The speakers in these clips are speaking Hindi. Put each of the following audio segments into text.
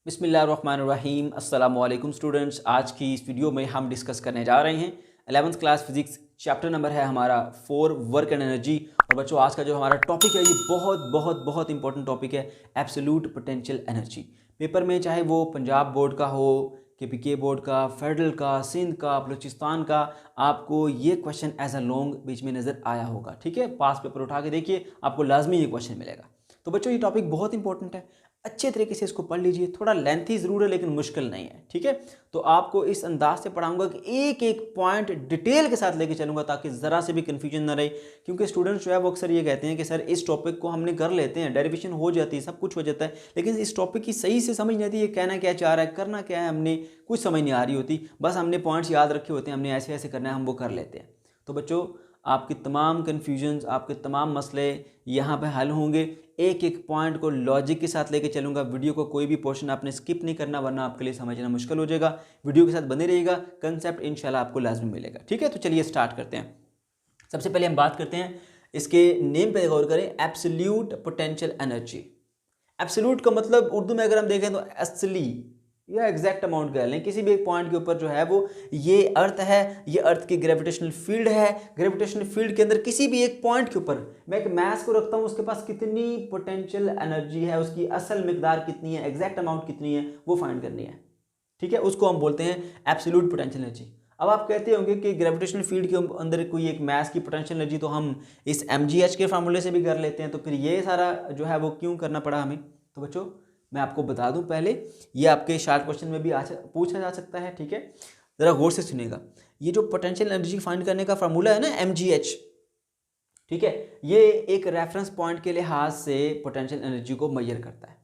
बिस्मिल्लाहिर्रहमानिर्रहीम अस्सलाम वालेकुम स्टूडेंट्स। आज की इस वीडियो में हम डिस्कस करने जा रहे हैं 11th class physics. Chapter number है हमारा 4 वर्क एंड एनर्जी। और बच्चों आज का जो हमारा टॉपिक है ये बहुत बहुत बहुत इंपॉर्टेंट टॉपिक है, एब्सोल्यूट पोटेंशियल एनर्जी। पेपर में चाहे वो पंजाब बोर्ड का हो, केपीके बोर्ड का, फेडरल का, सिंध का, बलूचिस्तान का, आपको ये question as a Long Beach में नज़र आया होगा। ठीक है, पास पेपर उठा के देखिए, आपको लाजमी ये क्वेश्चन मिलेगा। तो बच्चों ये टॉपिक बहुत इंपॉर्टेंट है, अच्छे तरीके से इसको पढ़ लीजिए। थोड़ा लेंथी ज़रूर है लेकिन मुश्किल नहीं है। ठीक है, तो आपको इस अंदाज से पढ़ाऊंगा कि एक एक पॉइंट डिटेल के साथ लेके चलूंगा ताकि ज़रा से भी कन्फ्यूजन ना रहे। क्योंकि स्टूडेंट्स जो है वो अक्सर ये कहते हैं कि सर इस टॉपिक को हमने कर लेते हैं, डेरिवेशन हो जाती है, सब कुछ हो जाता है, लेकिन इस टॉपिक की सही से समझ नहीं आती, ये कहना क्या चाह रहा है, करना क्या है, हमने कुछ समझ नहीं आ रही होती। बस हमने पॉइंट्स याद रखे होते हैं, हमने ऐसे ऐसे करना है, हम वो कर लेते हैं। तो बच्चों आपकी तमाम कन्फ्यूजन्स, आपके तमाम मसले यहाँ पे हल होंगे। एक एक पॉइंट को लॉजिक के साथ लेके चलूँगा। वीडियो को कोई भी पोर्शन आपने स्किप नहीं करना, वरना आपके लिए समझना मुश्किल हो जाएगा। वीडियो के साथ बने रहिएगा, कंसेप्ट इंशाल्लाह आपको लाजमी मिलेगा। ठीक है, तो चलिए स्टार्ट करते हैं। सबसे पहले हम बात करते हैं, इसके नेम पे गौर करें, एब्सोल्यूट पोटेंशियल एनर्जी। एब्सोल्यूट का मतलब उर्दू में अगर हम देखें तो असली या एग्जैक्ट अमाउंट कह लें, किसी भी एक पॉइंट के ऊपर जो है वो ये अर्थ है, ये अर्थ की ग्रेविटेशनल फील्ड है। ग्रेविटेशनल फील्ड के अंदर किसी भी एक पॉइंट के ऊपर मैं एक मास को रखता हूँ, उसके पास कितनी पोटेंशियल एनर्जी है, उसकी असल मिकदार कितनी है, एग्जैक्ट अमाउंट कितनी है, वो फाइंड करनी है। ठीक है, उसको हम बोलते हैं एब्सोल्यूट पोटेंशियल एनर्जी। अब आप कहते होंगे कि ग्रेविटेशनल फील्ड के अंदर कोई एक मास की पोटेंशियल एनर्जी तो हम इस mgh के फार्मूले से भी कर लेते हैं, तो फिर ये सारा जो है वो क्यों करना पड़ा हमें। तो बच्चों मैं आपको बता दूं पहले, ये आपके शार्ट क्वेश्चन में भी पूछा जा सकता है। ठीक है, ज़रा गौर से सुनिएगा। ये जो पोटेंशियल एनर्जी फाइंड करने का फार्मूला है ना mgh, ठीक है, ये एक रेफरेंस पॉइंट के लिहाज से पोटेंशियल एनर्जी को मेजर करता है।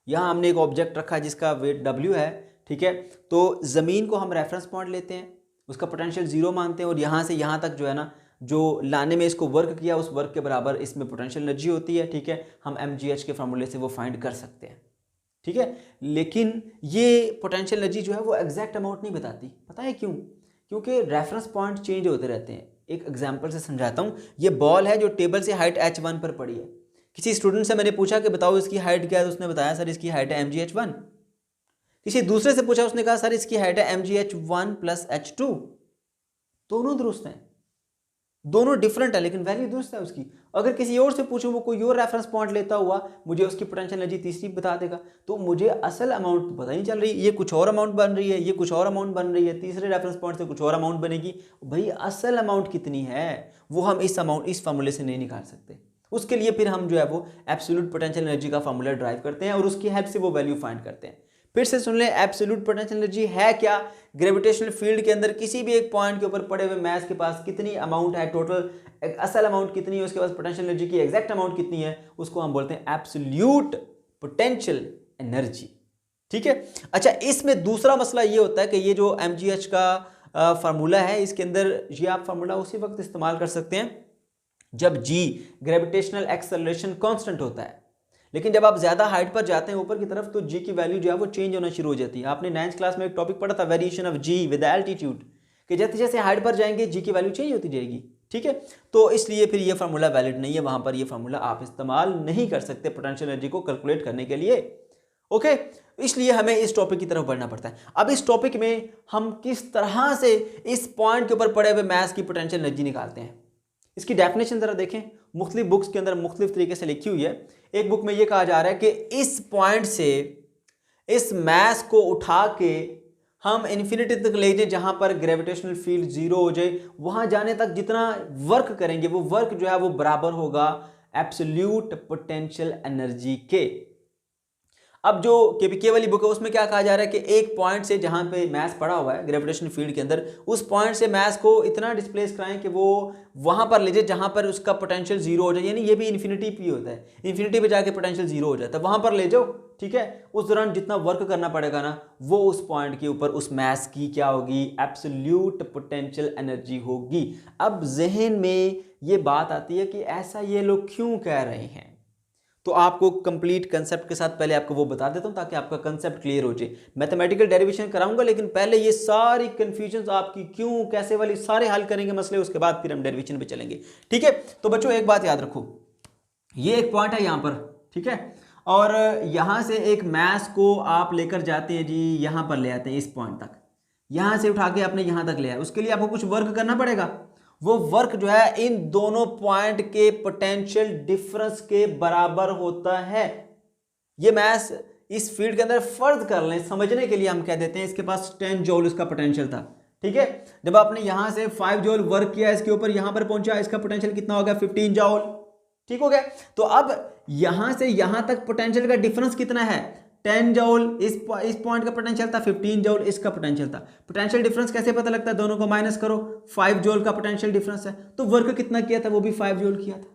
यहाँ हमने एक ऑब्जेक्ट रखा जिसका वेट w है। ठीक है, तो ज़मीन को हम रेफरेंस पॉइंट लेते हैं, उसका पोटेंशियल 0 मानते हैं, और यहाँ से यहाँ तक जो है ना, जो लाने में इसको वर्क किया उस वर्क के बराबर इसमें पोटेंशियल एनर्जी होती है। ठीक है, हम mgh के फार्मूले से वो फाइंड कर सकते हैं। ठीक है, लेकिन ये पोटेंशियल एनर्जी जो है वो एग्जैक्ट अमाउंट नहीं बताती। पता है क्यों? क्योंकि रेफरेंस पॉइंट चेंज होते रहते हैं। एक एग्जांपल से समझाता हूँ। ये बॉल है जो टेबल से हाइट h1 पर पड़ी है। किसी स्टूडेंट से मैंने पूछा कि बताओ इसकी हाइट क्या है, तो उसने बताया सर इसकी हाइट है mgh1। किसी दूसरे से पूछा, उसने कहा सर इसकी हाइट है mgh1 + h2। दोनों दुरुस्त हैं, दोनों डिफरेंट है, लेकिन वैल्यू दुरुस्त है उसकी। अगर किसी और से पूछूं, वो कोई और रेफरेंस पॉइंट लेता हुआ मुझे उसकी पोटेंशियल एनर्जी तीसरी बता देगा, तो मुझे असल अमाउंट तो पता नहीं चल रही। ये कुछ और अमाउंट बन रही है, ये कुछ और अमाउंट बन रही है, तीसरे रेफरेंस पॉइंट से कुछ और अमाउंट बनेगी। भाई असल अमाउंट कितनी है वो हम इस फार्मूले से नहीं निकाल सकते। उसके लिए फिर हम जो है वो एब्सोल्यूट पोटेंशियल एनर्जी का फार्मूला ड्राइव करते हैं और उसकी हेल्प से वो वैल्यू फाइंड करते हैं। फिर से सुन लें, एब्सोल्यूट पोटेंशियल एनर्जी है क्या? ग्रेविटेशनल फील्ड के अंदर किसी भी एक पॉइंट के ऊपर पड़े हुए मास के पास कितनी अमाउंट है, टोटल असल अमाउंट कितनी है, उसके पास पोटेंशियल एनर्जी की एग्जैक्ट अमाउंट कितनी है, उसको हम बोलते हैं एब्सोल्यूट पोटेंशियल एनर्जी। ठीक है, अच्छा इसमें दूसरा मसला ये होता है कि ये जो mgh का फार्मूला है, इसके अंदर ये आप फार्मूला उसी वक्त इस्तेमाल कर सकते हैं जब g ग्रेविटेशनल एक्सेलरेशन कांस्टेंट होता है। लेकिन जब आप ज्यादा हाइट पर जाते हैं ऊपर की तरफ, तो जी की वैल्यू जो है वो चेंज होना शुरू हो जाती है। आपने 9th क्लास में एक टॉपिक पढ़ा था, variation of g with altitude, कि जैसे जैसे हाइट पर जाएंगे जी की वैल्यू चेंज होती जाएगी। ठीक है, तो इसलिए फिर ये फार्मूला वैलिड नहीं है, वहां पर ये फार्मूला आप इस्तेमाल नहीं कर सकते पोटेंशियल एनर्जी को कैलकुलेट करने के लिए। ओके, इसलिए हमें इस टॉपिक की तरफ बढ़ना पड़ता है। अब इस टॉपिक में हम किस तरह से इस पॉइंट के ऊपर पड़े हुए मास की पोटेंशियल एनर्जी निकालते हैं, इसकी डेफिनेशन जरा देखें। मुख्तलिफ बुक्स के अंदर मुख्तलिफ तरीके से लिखी हुई है। एक बुक में यह कहा जा रहा है कि इस पॉइंट से इस मास को उठा के हम इन्फिनिटी तक ले जाए, जहां पर ग्रेविटेशनल फील्ड 0 हो जाए, वहां जाने तक जितना वर्क करेंगे वो वर्क जो है वो बराबर होगा एब्सोल्यूट पोटेंशियल एनर्जी के। अब जो केपीके वाली बुक है उसमें क्या कहा जा रहा है कि एक पॉइंट से जहां पे मास पड़ा हुआ है ग्रेविटेशनल फील्ड के अंदर, उस पॉइंट से मास को इतना डिस्प्लेस कराएं कि वो वहां पर ले जाए जहां पर उसका पोटेंशियल 0 हो जाए। यानी ये भी इन्फिनिटी पे होता है, इन्फिनिटी पे जाके पोटेंशियल 0 हो जाता है, वहां पर ले जाओ। ठीक है, उस दौरान जितना वर्क करना पड़ेगा ना, वो उस पॉइंट के ऊपर उस मास की क्या होगी, एब्सोल्यूट पोटेंशियल एनर्जी होगी। अब जहन में ये बात आती है कि ऐसा ये लोग क्यों कह रहे हैं, तो आपको कंप्लीट कंसेप्ट के साथ पहले आपको वो बता देता हूं ताकि आपका कंसेप्ट क्लियर हो जाए। मैथमेटिकल डेरिवेशन कराऊंगा, लेकिन पहले ये सारी कंफ्यूजन आपकी क्यों कैसे वाली सारे हल करेंगे मसले, उसके बाद फिर हम डेरिवेशन पे चलेंगे। ठीक है, तो बच्चों एक बात याद रखो, ये एक पॉइंट है यहां पर। ठीक है, और यहाँ से एक मास को आप लेकर जाते हैं जी, यहाँ पर ले आते हैं इस पॉइंट तक, यहाँ से उठा के आपने यहाँ तक ले आया, उसके लिए आपको कुछ वर्क करना पड़ेगा। वो वर्क जो है इन दोनों पॉइंट के पोटेंशियल डिफरेंस के बराबर होता है। ये मास इस फील्ड के अंदर फर्ज कर लें, समझने के लिए हम कह देते हैं इसके पास 10 जूल इसका पोटेंशियल था, ठीक है। जब आपने यहां से 5 जूल वर्क किया इसके ऊपर, यहां पर पहुंचा, इसका पोटेंशियल कितना हो गया 15 जूल, ठीक हो गया। तो अब यहां से यहां तक पोटेंशियल का डिफरेंस कितना है 10 जूल, इस पॉइंट का पोटेंशियल था 15 जूल, इसका पोटेंशियल था। पोटेंशियल डिफरेंस कैसे पता लगता है, दोनों को माइनस करो, 5 जूल का पोटेंशियल डिफरेंस है, तो वर्क कितना किया था, वो भी 5 जूल किया था।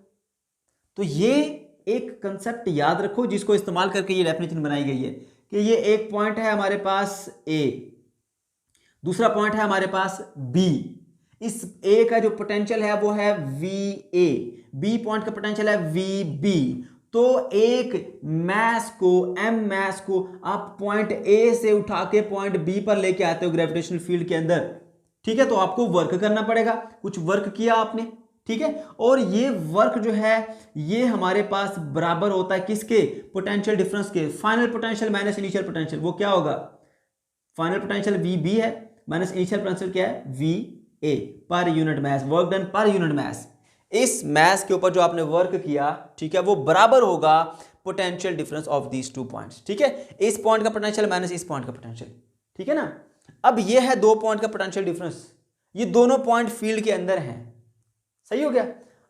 तो ये एक कंसेप्ट याद रखो जिसको इस्तेमाल करके ये डेफिनेशन बनाई गई है कि ये एक पॉइंट है हमारे पास ए, दूसरा पॉइंट है हमारे पास बी। इस ए का जो पोटेंशियल है वो है वी ए, बी पॉइंट का पोटेंशियल है वी बी। तो एक मास को, एम मास को आप पॉइंट ए से उठा के पॉइंट बी पर लेके आते हो ग्रेविटेशनल फील्ड के अंदर, ठीक है। तो आपको वर्क करना पड़ेगा, कुछ वर्क किया आपने, ठीक है। और ये वर्क जो है ये हमारे पास बराबर होता है किसके, पोटेंशियल डिफरेंस के, final potential minus initial potential. वो क्या होगा, फाइनल पोटेंशियल वी बी है माइनस इनिशियल पोटेंशियल क्या है वी ए, पर यूनिट मास, वर्क डन पर यूनिट मास। इस मास के ऊपर जो आपने वर्क किया, ठीक है, वो बराबर होगा potential difference of these two points, ठीक है। इस पॉइंट का पोटेंशियल माइनस इस पॉइंट का पोटेंशियल, ठीक है ना। अब ये है दो पॉइंट का पोटेंशियल डिफरेंस, ये दोनों पॉइंट फील्ड के अंदर हैं, सही हो गया।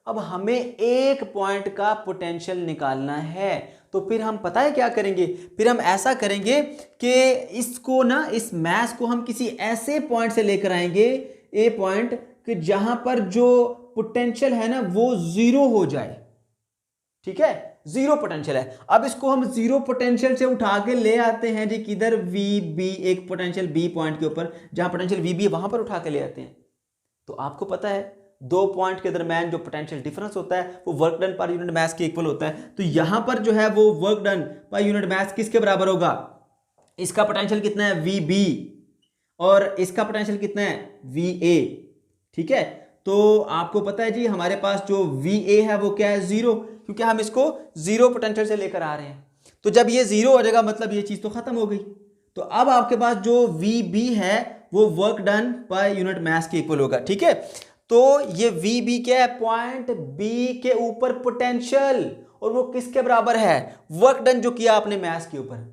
अब हमें एक पॉइंट का पोटेंशियल निकालना है, तो फिर हम पता है क्या करेंगे, फिर हम ऐसा करेंगे कि इसको ना, इस मास को हम किसी ऐसे पॉइंट से लेकर आएंगे, ए पॉइंट, कि जहां पर जो पोटेंशियल है ना वो जीरो हो जाए, ठीक है, जीरो पोटेंशियल है। अब इसको हम जीरो पोटेंशियल से उठा के ले आते हैं जी किधर, वी बी, एक पोटेंशियल बी पॉइंट के ऊपर, जहां पोटेंशियल वी बी है वहां पर उठा के ले आते हैं। तो आपको पता है दो पॉइंट के दरमियान जो पोटेंशियल डिफरेंस होता है वो वर्क डन पर यूनिट मास के इक्वल होता है। तो यहां पर जो है वो वर्क डन पर यूनिट मास किसके बराबर होगा, इसका पोटेंशियल कितना है वी बी और इसका पोटेंशियल कितना है वी ए, ठीक है। तो आपको पता है जी हमारे पास जो वी ए है वो क्या है जीरो, क्योंकि हम इसको जीरो पोटेंशियल से लेकर आ रहे हैं। तो जब ये जीरो हो जाएगा मतलब ये चीज तो खत्म हो गई। तो अब आपके पास जो वी बी है वो वर्क डन पर यूनिट मास के इक्वल होगा, ठीक है। तो ये वी बी क्या है, पॉइंट बी के ऊपर पोटेंशियल, और वो किसके बराबर है, वर्क डन जो किया आपने मास के ऊपर,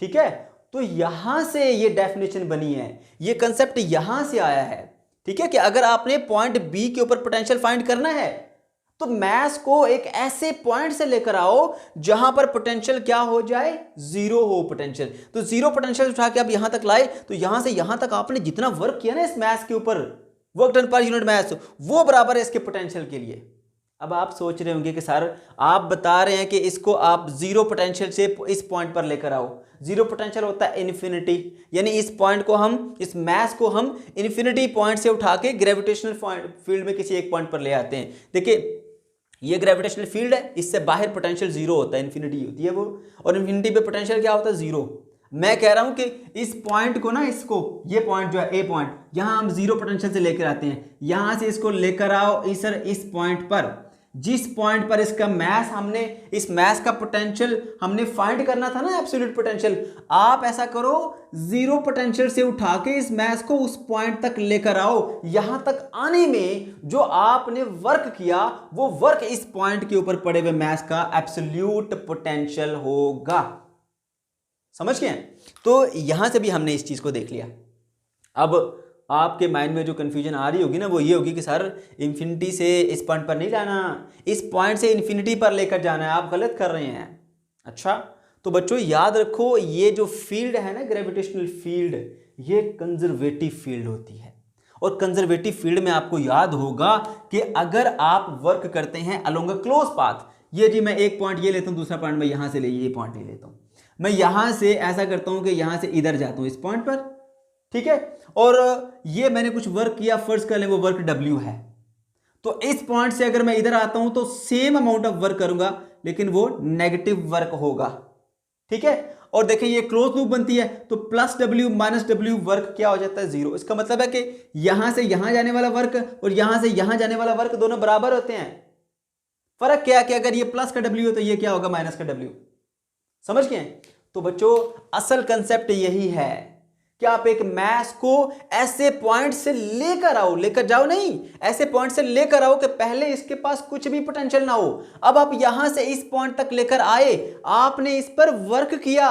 ठीक है। तो यहां से ये डेफिनेशन बनी है, ये कंसेप्ट यहां से आया है, ठीक है, कि अगर आपने पॉइंट बी के ऊपर पोटेंशियल फाइंड करना है तो मास को एक ऐसे पॉइंट से लेकर आओ जहां पर पोटेंशियल क्या हो जाए, जीरो हो पोटेंशियल। तो जीरो पोटेंशियल उठा के आप यहां तक लाए, तो यहां से यहां तक आपने जितना वर्क किया ना इस मास के ऊपर, वर्क डन पर यूनिट मास, वो बराबर है इसके पोटेंशियल के लिए। अब आप सोच रहे होंगे कि सर आप बता रहे हैं कि इसको आप जीरो पोटेंशियल से इस पॉइंट पर लेकर आओ, जीरो पोटेंशियल होता है इन्फिनिटी, यानी इस पॉइंट को हम, इस मास को हम इन्फिनिटी पॉइंट से उठा के ग्रेविटेशनल फील्ड में किसी एक पॉइंट पर ले आते हैं। देखिए ये ग्रेविटेशनल फील्ड है, इससे बाहर पोटेंशियल जीरो होता है, इन्फिनिटी होती है वो, और इन्फिनिटी पे पोटेंशियल क्या होता है जीरो। मैं कह रहा हूं कि इस पॉइंट को ना, इसको, ये पॉइंट जो है ए पॉइंट, यहां हम जीरो पोटेंशियल से लेकर आते हैं, यहां से इसको लेकर आओ इस पॉइंट पर, जिस पॉइंट पर इसका मास, हमने इस मास का पोटेंशियल हमने फाइंड करना था ना, एब्सोल्यूट पोटेंशियल। आप ऐसा करो जीरो पोटेंशियल से उठा के इस मास को उस पॉइंट तक लेकर आओ, यहां तक आने में जो आपने वर्क किया वो वर्क इस पॉइंट के ऊपर पड़े हुए मास का एब्सोल्यूट पोटेंशियल होगा। समझ गए। तो यहां से भी हमने इस चीज को देख लिया। अब आपके माइंड में जो कंफ्यूजन आ रही होगी ना वो ये होगी कि सर इन्फिनिटी से इस पॉइंट पर नहीं जाना, इस पॉइंट से इन्फिनिटी पर लेकर जाना है, आप गलत कर रहे हैं। अच्छा, तो बच्चों याद रखो ये जो फील्ड है ना, ग्रेविटेशनल फील्ड, ये कंजर्वेटिव फील्ड होती है। और कंजर्वेटिव फील्ड में आपको याद होगा कि अगर आप वर्क करते हैं अलोंग अ क्लोज पाथ, ये जी मैं एक पॉइंट ये लेता हूं, दूसरा पॉइंट मैं यहां से ये पॉइंट ले लेता हूं, मैं यहां से ऐसा करता हूं कि यहां से इधर जाता हूं इस पॉइंट पर, ठीक है, और ये मैंने कुछ वर्क किया, फर्ज कर लें वो वर्क W है। तो इस पॉइंट से अगर मैं इधर आता हूं तो सेम अमाउंट ऑफ वर्क करूंगा, लेकिन वो नेगेटिव वर्क होगा, ठीक है। और देखिए ये क्लोज लूप बनती है, तो plus W minus W work क्या हो जाता है, जीरो। इसका मतलब है कि यहां से यहां जाने वाला वर्क और यहां से यहां जाने वाला वर्क दोनों बराबर होते हैं। फर्क क्या है कि अगर ये प्लस का W है तो ये क्या होगा, माइनस का W। समझ गए? तो बच्चों असल कंसेप्ट यही है कि आप एक मैथ को ऐसे पॉइंट से लेकर आओ, लेकर जाओ नहीं, ऐसे पॉइंट से लेकर आओ कि पहले इसके पास कुछ भी पोटेंशियल ना हो। अब आप यहां से इस पॉइंट तक लेकर आए, आपने इस पर वर्क किया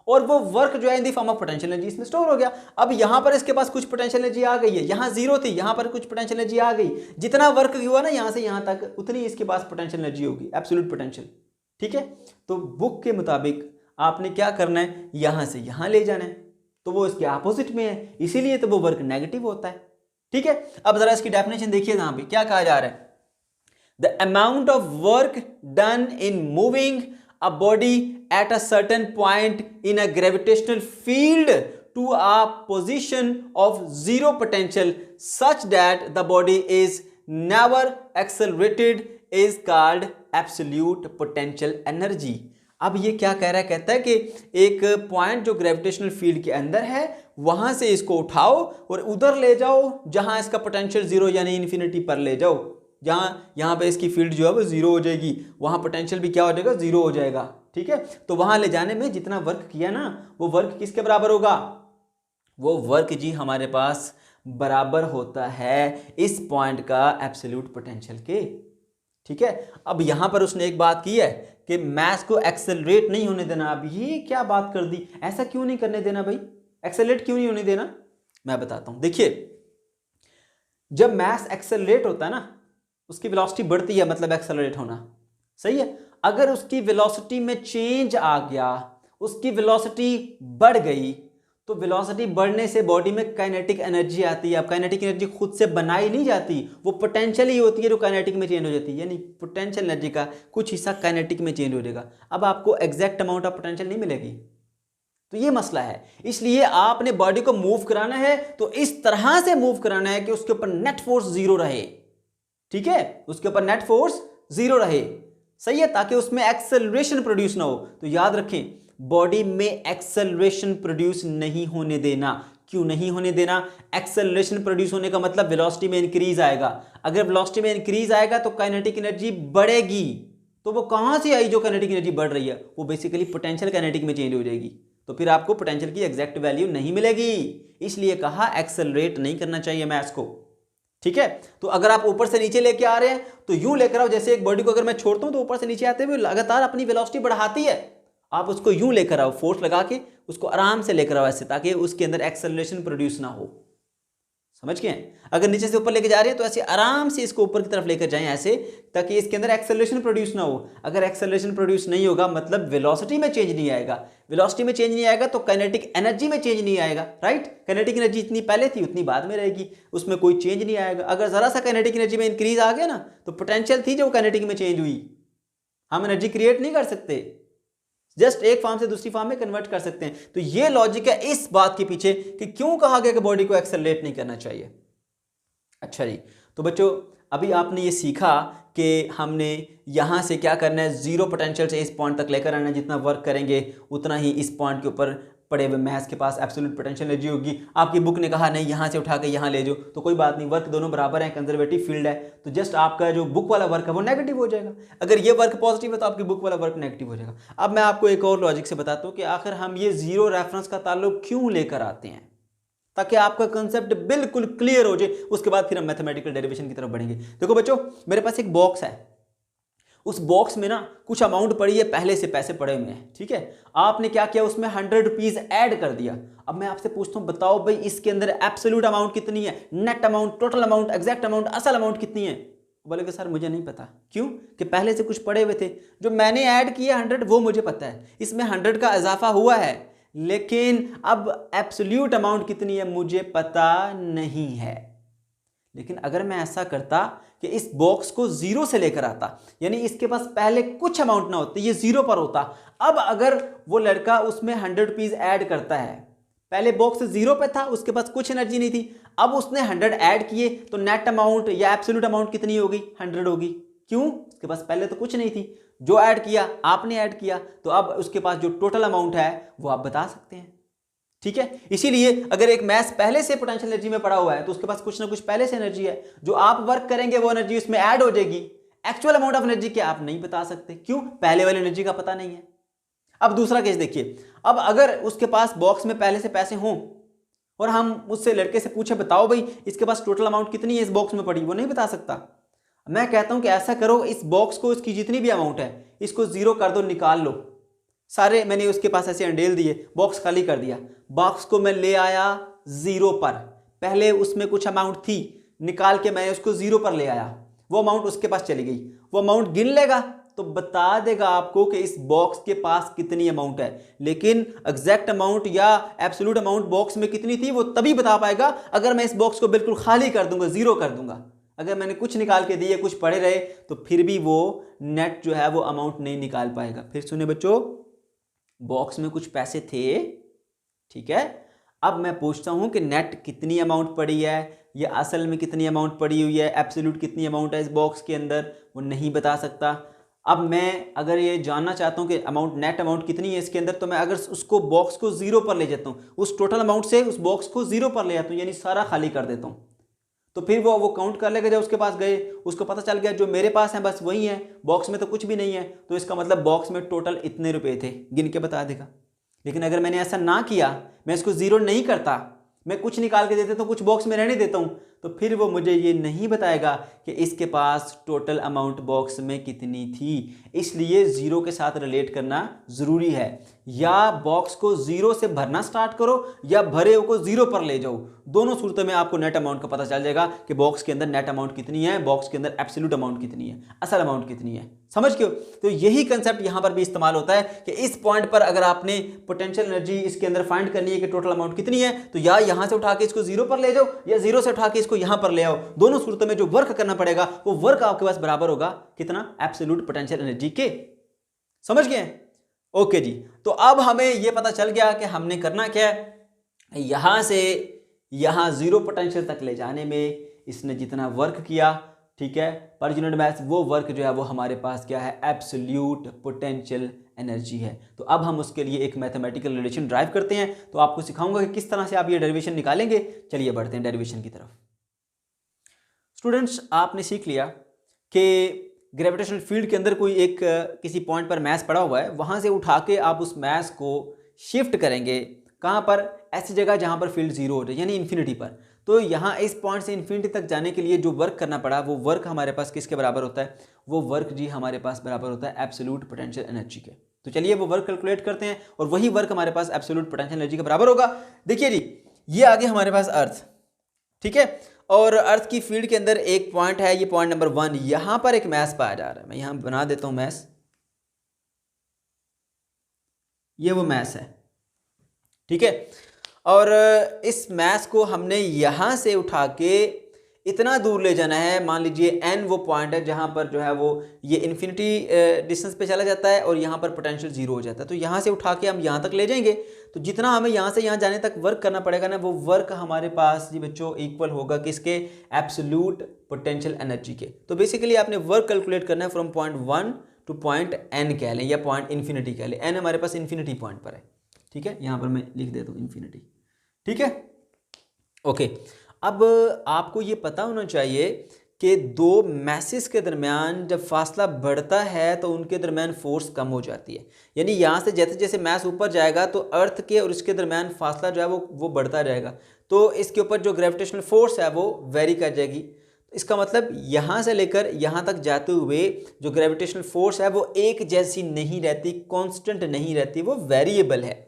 और वो वर्क जो है in the form of potential energy इसमें स्टोर हो गया। अब यहां पर इसके पास कुछ पोटेंशियल एनर्जी आ गई है, यहां जीरो थी, यहां पर कुछ पोटेंशियल एनर्जी आ गई। जितना वर्क हुआ ना यहां से यहां तक, उतनी इसके पास पोटेंशियल एनर्जी होगी, एब्सोल्यूट पोटेंशियल। ठीक है, तो बुक के मुताबिक आपने क्या करना है, यहां से यहां ले जाना है, तो वो इसके अपोजिट में है, इसीलिए तो वो वर्क नेगेटिव होता है। ठीक है, अब जरा इसकी डेफिनेशन देखिए, यहां पे क्या कहा जा रहा है, the amount of work done in moving a body at a certain point in a gravitational field to a position of zero potential such that the body is never accelerated is called absolute potential energy। अब ये क्या कह रहा है, कहता है कि एक पॉइंट जो ग्रेविटेशनल फील्ड के अंदर है वहां से इसको उठाओ और उधर ले जाओ जहां इसका पोटेंशियल जीरो यानी इन्फिनिटी पर ले जाओ, जहाँ यहाँ पे इसकी फील्ड जो है वो जीरो हो जाएगी, वहाँ पोटेंशियल भी क्या हो जाएगा, जीरो हो जाएगा। ठीक है, तो वहाँ ले जाने में जितना वर्क किया ना वो वर्क किसके बराबर होगा, वो वर्क जी हमारे पास बराबर होता है इस पॉइंट का एब्सोल्यूट पोटेंशियल के। ठीक है, अब यहाँ पर उसने एक बात की है कि मैस को एक्सेलरेट नहीं होने देना। अब ये क्या बात कर दी, ऐसा क्यों नहीं करने देना भाई, एक्सेलरेट क्यों नहीं होने देना, मैं बताता हूँ। देखिए, जब मैस एक्सेलरेट होता है ना उसकी वेलोसिटी बढ़ती है, मतलब एक्सेलरेट होना, सही है। अगर उसकी वेलोसिटी में चेंज आ गया, उसकी वेलोसिटी बढ़ गई, तो वेलोसिटी बढ़ने से बॉडी में काइनेटिक एनर्जी आती है। अब काइनेटिक एनर्जी खुद से बनाई नहीं जाती, वो पोटेंशियल ही होती है जो काइनेटिक में चेंज हो जाती है, यानी पोटेंशियल एनर्जी का कुछ हिस्सा काइनेटिक में चेंज हो जाएगा। अब आपको एग्जैक्ट अमाउंट ऑफ पोटेंशियल नहीं मिलेगी, तो ये मसला है। इसलिए आपने बॉडी को मूव कराना है तो इस तरह से मूव कराना है कि उसके ऊपर नेट फोर्स जीरो रहे। ठीक है, उसके ऊपर नेट फोर्स जीरो रहे, सही है, ताकि उसमें एक्सेलरेशन प्रोड्यूस ना हो। तो याद रखें, बॉडी में एक्सेलरेशन प्रोड्यूस नहीं होने देना। क्यों नहीं होने देना, एक्सेलरेशन प्रोड्यूस होने का मतलब वेलोसिटी में इंक्रीज आएगा। अगर वेलोसिटी में इंक्रीज आएगा तो काइनेटिक एनर्जी बढ़ेगी, तो वो कहां से आई जो काइनेटिक एनर्जी बढ़ रही है, वो बेसिकली पोटेंशियल काइनेटिक में चेंज हो जाएगी, तो फिर आपको पोटेंशियल की एग्जैक्ट वैल्यू नहीं मिलेगी। इसलिए कहा एक्सेलरेट नहीं करना चाहिए मैथ्स को। ठीक है, तो अगर आप ऊपर से नीचे लेके आ रहे हैं तो यूं लेकर आओ, जैसे एक बॉडी को अगर मैं छोड़ता हूं तो ऊपर से नीचे आते हुए लगातार अपनी वेलोसिटी बढ़ाती है, आप उसको यूं लेकर आओ, फोर्स लगा के उसको आराम से लेकर आओ ऐसे, ताकि उसके अंदर एक्सेलरेशन प्रोड्यूस ना हो। समझ गए? अगर नीचे से ऊपर लेके जा रहे हैं तो ऐसे आराम से इसको ऊपर की तरफ लेकर जाएं ऐसे, ताकि इसके अंदर एक्सेलरेशन प्रोड्यूस ना हो। अगर एक्सेलरेशन प्रोड्यूस नहीं होगा मतलब वेलोसिटी में चेंज नहीं आएगा, वेलोसिटी में चेंज नहीं आएगा तो काइनेटिक एनर्जी में चेंज नहीं आएगा, राइट। काइनेटिक एनर्जी इतनी पहले थी उतनी बाद में रहेगी, उसमें कोई चेंज नहीं आएगा। अगर जरा सा काइनेटिक एनर्जी में इंक्रीज आ गया ना तो पोटेंशियल थी जो काइनेटिक में चेंज हुई। हम एनर्जी क्रिएट नहीं कर सकते, जस्ट एक फॉर्म से दूसरी फॉर्म में कन्वर्ट कर सकते हैं। तो ये लॉजिक है इस बात के पीछे कि क्यों कहा गया कि बॉडी को एक्सेलरेट नहीं करना चाहिए। अच्छा जी, तो बच्चों अभी आपने ये सीखा कि हमने यहाँ से क्या करना है, जीरो पोटेंशियल से इस पॉइंट तक लेकर आना है। जितना वर्क करेंगे उतना ही इस पॉइंट के ऊपर पड़े हुए मैथ्स के पास एब्सोल्यूट पोटेंशियल एनर्जी होगी। आपकी बुक ने कहा नहीं यहाँ से उठा के यहाँ ले जाओ, तो कोई बात नहीं, वर्क दोनों बराबर है, कंजर्वेटिव फील्ड है, तो जस्ट आपका जो बुक वाला वर्क है वो नेगेटिव हो जाएगा। अगर ये वर्क पॉजिटिव है तो आपकी बुक वाला वर्क नेगेटिव हो जाएगा। अब मैं आपको एक और लॉजिक से बताता हूँ कि आखिर हम ये जीरो रेफरेंस का ताल्लुक क्यों लेकर आते हैं, ताकि आपका कंसेप्ट बिल्कुल क्लियर हो जाए। उसके बाद फिर हम मैथमेटिकल डेरिवेशन की तरफ बढ़ेंगे। देखो बच्चों, मेरे पास एक बॉक्स है, उस बॉक्स में ना कुछ अमाउंट पड़ी है, पहले से पैसे पड़े हुए हैं, ठीक है। आपने क्या किया, उसमें 100 रुपीज ऐड कर दिया। अब मैं आपसे पूछता हूं, बताओ भाई इसके अंदर एब्सोल्यूट अमाउंट कितनी है, net amount, total amount, exact amount, असल अमाउंट कितनी है। बोलेगे सर मुझे नहीं पता। क्यों? कि पहले से कुछ पड़े हुए थे, जो मैंने ऐड किया 100 वो मुझे पता है, इसमें 100 का इजाफा हुआ है, लेकिन अब एब्सोल्यूट अमाउंट कितनी है मुझे पता नहीं है। लेकिन अगर मैं ऐसा करता कि इस बॉक्स को जीरो से लेकर आता, यानी इसके पास पहले कुछ अमाउंट ना होते, ये जीरो पर होता। अब अगर वो लड़का उसमें 100 रुपीज ऐड करता है, पहले बॉक्स जीरो पे था, उसके पास कुछ एनर्जी नहीं थी, अब उसने 100 ऐड किए तो नेट अमाउंट या एब्सोल्यूट अमाउंट कितनी होगी, 100 होगी। क्यों? उसके पास पहले तो कुछ नहीं थी, जो ऐड किया आपने ऐड किया, तो अब उसके पास जो टोटल अमाउंट है वो आप बता सकते हैं, ठीक है। इसीलिए अगर एक मैथ पहले से पोटेंशियल एनर्जी में पड़ा हुआ है तो उसके पास कुछ ना कुछ पहले से एनर्जी है, जो आप वर्क करेंगे वो एनर्जी उसमें ऐड हो जाएगी। एक्चुअल अमाउंट ऑफ एनर्जी क्या आप नहीं बता सकते, क्यों? पहले वाली एनर्जी का पता नहीं है। अब दूसरा केस देखिए, अब अगर उसके पास बॉक्स में पहले से पैसे हों और हम उससे लड़के से पूछे बताओ भाई इसके पास टोटल अमाउंट कितनी है इस बॉक्स में पड़ी, वो नहीं बता सकता। मैं कहता हूं कि ऐसा करो, इस बॉक्स को इसकी जितनी भी अमाउंट है इसको जीरो कर दो, निकाल लो सारे। मैंने उसके पास ऐसे अंडेल दिए, बॉक्स खाली कर दिया, बॉक्स को मैं ले आया जीरो पर, पहले उसमें कुछ अमाउंट थी, निकाल के मैं उसको जीरो पर ले आया, वो अमाउंट उसके पास चली गई, वो अमाउंट गिन लेगा तो बता देगा आपको कि इस बॉक्स के पास कितनी अमाउंट है। लेकिन एग्जैक्ट अमाउंट या एब्सोल्यूट अमाउंट बॉक्स में कितनी थी वो तभी बता पाएगा अगर मैं इस बॉक्स को बिल्कुल खाली कर दूंगा, जीरो कर दूंगा। अगर मैंने कुछ निकाल के दिए, कुछ पड़े रहे, तो फिर भी वो नेट जो है वो अमाउंट नहीं निकाल पाएगा। फिर सुने बच्चों, बॉक्स में कुछ पैसे थे, ठीक है, अब मैं पूछता हूं कि नेट कितनी अमाउंट पड़ी है या असल में कितनी अमाउंट पड़ी हुई है, एब्सोल्यूट कितनी अमाउंट है इस बॉक्स के अंदर, वो नहीं बता सकता। अब मैं अगर ये जानना चाहता हूं कि अमाउंट, नेट अमाउंट कितनी है इसके अंदर, तो मैं अगर उसको बॉक्स को जीरो पर ले जाता हूं, उस टोटल अमाउंट से उस बॉक्स को जीरो पर ले जाता हूं, यानी सारा खाली कर देता हूं, तो फिर वो काउंट कर लेगा। जब उसके पास गए, उसको पता चल गया जो मेरे पास है बस वही है, बॉक्स में तो कुछ भी नहीं है, तो इसका मतलब बॉक्स में टोटल इतने रुपए थे, गिन के बता देगा। लेकिन अगर मैंने ऐसा ना किया, मैं इसको जीरो नहीं करता, मैं कुछ निकाल के देता हूं, कुछ बॉक्स में रहने देता हूं, तो फिर वो मुझे ये नहीं बताएगा कि इसके पास टोटल अमाउंट बॉक्स में कितनी थी। इसलिए जीरो के साथ रिलेट करना जरूरी है। या बॉक्स को जीरो से भरना स्टार्ट करो या भरे को जीरो पर ले जाओ, दोनों सूरतों में आपको नेट अमाउंट का पता चल जाएगा कि बॉक्स के अंदर नेट अमाउंट कितनी है, बॉक्स के अंदर एब्सोल्यूट अमाउंट कितनी है, असल अमाउंट कितनी है। समझ गए? तो यही कंसेप्ट यहां पर भी इस्तेमाल होता है कि इस पॉइंट पर अगर आपने पोटेंशियल एनर्जी इसके अंदर फाइंड करनी है कि टोटल अमाउंट कितनी है, तो या यहां से उठा के इसको जीरो पर ले जाओ या जीरो से उठा के इसको यहां पर ले आओ। दोनों सूरतों में जो वर्क करना पड़ेगा वो वर्क आपके पास बराबर होगा कितना, एब्सोल्यूट पोटेंशियल एनर्जी के। समझ गए? ओके जी। तो अब हमें यह पता चल गया कि हमने करना क्या है, यहां से यहां जीरो पोटेंशियल तक ले जाने में इसने जितना वर्क किया, ठीक है, पर यूनिट मास, वो वर्क जो है वो हमारे पास क्या है, एब्सोल्यूट पोटेंशियल एनर्जी है। तो अब हम उसके लिए एक मैथमेटिकल रिलेशन ड्राइव करते हैं, तो आपको सिखाऊंगा कि किस तरह से आप ये डेरिवेशन निकालेंगे। चलिए बढ़ते हैं डेरिवेशन की तरफ। स्टूडेंट्स, आपने सीख लिया कि ग्रेविटेशनल फील्ड के अंदर कोई एक किसी पॉइंट पर मैस पड़ा हुआ है, वहां से उठा के आप उस मैस को शिफ्ट करेंगे कहां पर, ऐसी जगह जहां पर फील्ड जीरो हो जाए, यानी इन्फिनिटी पर। तो यहाँ इस पॉइंट से इन्फिनिटी तक जाने के लिए जो वर्क करना पड़ा, वो वर्क हमारे पास किसके बराबर होता है, वो वर्क जी हमारे पास बराबर होता है एब्सोल्यूट पोटेंशियल एनर्जी के। तो चलिए वो वर्क कैलकुलेट करते हैं और वही वर्क हमारे पास एब्सोल्यूट पोटेंशियल एनर्जी के बराबर होगा। देखिए जी, ये आगे हमारे पास अर्थ, ठीक है, और अर्थ की फील्ड के अंदर एक पॉइंट है, ये पॉइंट नंबर 1, यहां पर एक मैस पाया जा रहा है। मैं यहां बना देता हूं मैस, ये वो मैस है, ठीक है, और इस मैस को हमने यहां से उठा के इतना दूर ले जाना है। मान लीजिए n वो पॉइंट है जहां पर जो है वो ये इन्फिनिटी डिस्टेंस पे चला जाता है और यहां पर पोटेंशियल जीरो हो जाता है। तो यहां से उठा के हम यहां तक ले जाएंगे, तो जितना हमें यहां से यहां जाने तक वर्क करना पड़ेगा ना, वो वर्क हमारे पास जी बच्चों इक्वल होगा किसके, एब्सोल्यूट पोटेंशियल एनर्जी के। तो बेसिकली आपने वर्क कैलकुलेट करना है from point 1 to point n कह लें या पॉइंट इन्फिनिटी कह लें। n हमारे पास इन्फिनिटी पॉइंट पर है, ठीक है, यहां पर मैं लिख देता हूं इन्फिनिटी, ठीक है, ओके। अब आपको ये पता होना चाहिए कि दो मैसेज के दरमियान जब फासला बढ़ता है तो उनके दरमियान फोर्स कम हो जाती है। यानी यहाँ से जैसे जैसे मैस ऊपर जाएगा तो अर्थ के और इसके दरमियान फासला जो है वो बढ़ता रहेगा, तो इसके ऊपर जो ग्रेविटेशनल फोर्स है वो वेरी कर जाएगी। इसका मतलब यहाँ से लेकर यहाँ तक जाते हुए जो ग्रेविटेशनल फोर्स है वो एक जैसी नहीं रहती, कॉन्स्टेंट नहीं रहती, वो वेरिएबल है।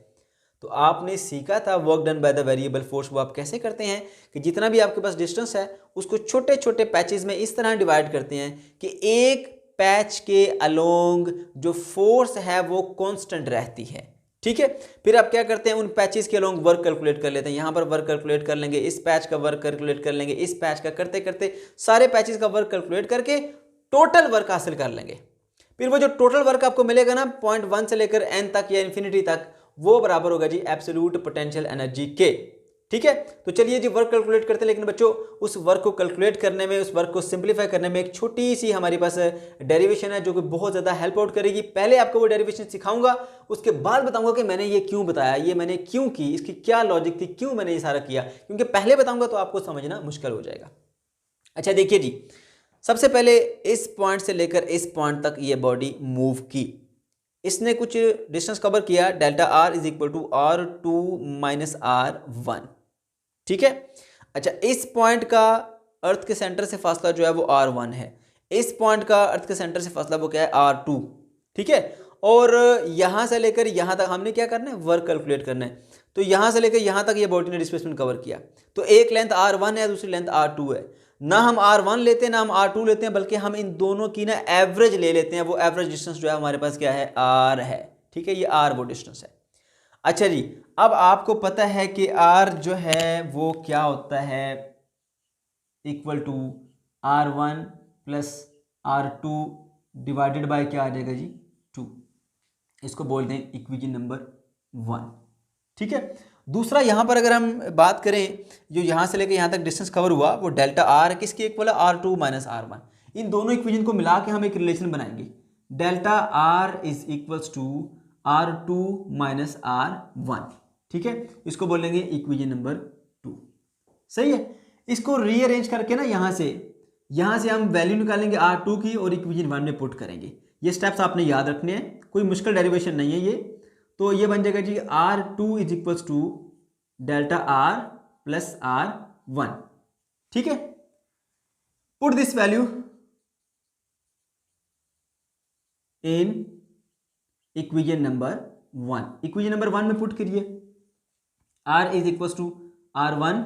तो आपने सीखा था work done by the variable force, वो आप कैसे करते हैं कि जितना भी आपके पास डिस्टेंस है उसको छोटे छोटे पैचेस में इस तरह डिवाइड करते हैं कि एक पैच के अलोंग जो फोर्स है वो कांस्टेंट रहती है, ठीक है। फिर आप क्या करते हैं, उन पैचेस के अलोंग वर्क कैलकुलेट कर लेते हैं। यहाँ पर वर्क कैलकुलेट कर लेंगे, इस पैच का वर्क कैलकुलेट कर लेंगे, इस पैच का करते करते सारे पैचेस का वर्क कैलकुलेट करके टोटल वर्क हासिल कर लेंगे। फिर वो जो टोटल वर्क आपको मिलेगा ना पॉइंट 1 से लेकर n तक या इन्फिनिटी तक, वो बराबर होगा जी एब्सोल्यूट पोटेंशियल एनर्जी के, ठीक है। तो चलिए जी वर्क कैलकुलेट करते हैं, लेकिन बच्चों उस वर्क को कैलकुलेट करने में, उस वर्क को सिंपलीफाई करने में एक छोटी सी हमारे पास डेरिवेशन है जो कि बहुत ज़्यादा हेल्प आउट करेगी। पहले आपको वो डेरिवेशन सिखाऊंगा, उसके बाद बताऊंगा कि मैंने ये क्यों बताया, ये मैंने क्यों की, इसकी क्या लॉजिक थी, क्यों मैंने ये सारा किया, क्योंकि पहले बताऊंगा तो आपको समझना मुश्किल हो जाएगा। अच्छा देखिए जी, सबसे पहले इस पॉइंट से लेकर इस पॉइंट तक ये बॉडी मूव की, इसने कुछ डिस्टेंस कवर किया, delta R is equal to R2 minus R1, ठीक है। अच्छा, इस पॉइंट का अर्थ के सेंटर से फासला जो है वो R1 है, इस पॉइंट का अर्थ के सेंटर से फासला वो क्या है, R2, ठीक है। और यहाँ से लेकर यहाँ तक हमने क्या करना है, वर्क कैलकुलेट करना है। तो यहाँ से लेकर यहाँ तक ये बॉडी ने डिस्प्लेसमेंट कवर किया, तो एक लेंथ R1 है, दूसरी लेंथ R2 है। ना हम R1 लेते हैं ना हम R2 लेते हैं, बल्कि हम इन दोनों की ना एवरेज ले लेते हैं। वो एवरेज डिस्टेंस जो है हमारे पास क्या है, R है, ठीक है। ये R वो डिस्टेंस है। अच्छा जी, अब आपको पता है कि R जो है वो क्या होता है, equal to R1 plus R2 divided by क्या आ जाएगा जी, 2। इसको बोल दें इक्वेशन नंबर 1, ठीक है। दूसरा यहाँ पर अगर हम बात करें, जो यहाँ से लेकर यहाँ तक डिस्टेंस कवर हुआ वो डेल्टा आर किसके इक्वल है, R2 माइनस R1। इन दोनों इक्वेशन को मिला के हम एक रिलेशन बनाएंगे, delta R is equals to R2 minus R1, ठीक है। इसको बोलेंगे इक्वेशन नंबर 2, सही है। इसको रीअरेंज करके ना यहाँ से हम वैल्यू निकालेंगे R2 की और इक्वेशन 1 में पुट करेंगे। ये स्टेप्स आपने याद रखने हैं, कोई मुश्किल डेरिवेशन नहीं है ये। तो ये बन जाएगा g R2 is equals to delta R plus R1, ठीक है। Put this value in equation number 1। Equation number 1 में पुट करिए, R is equals to R1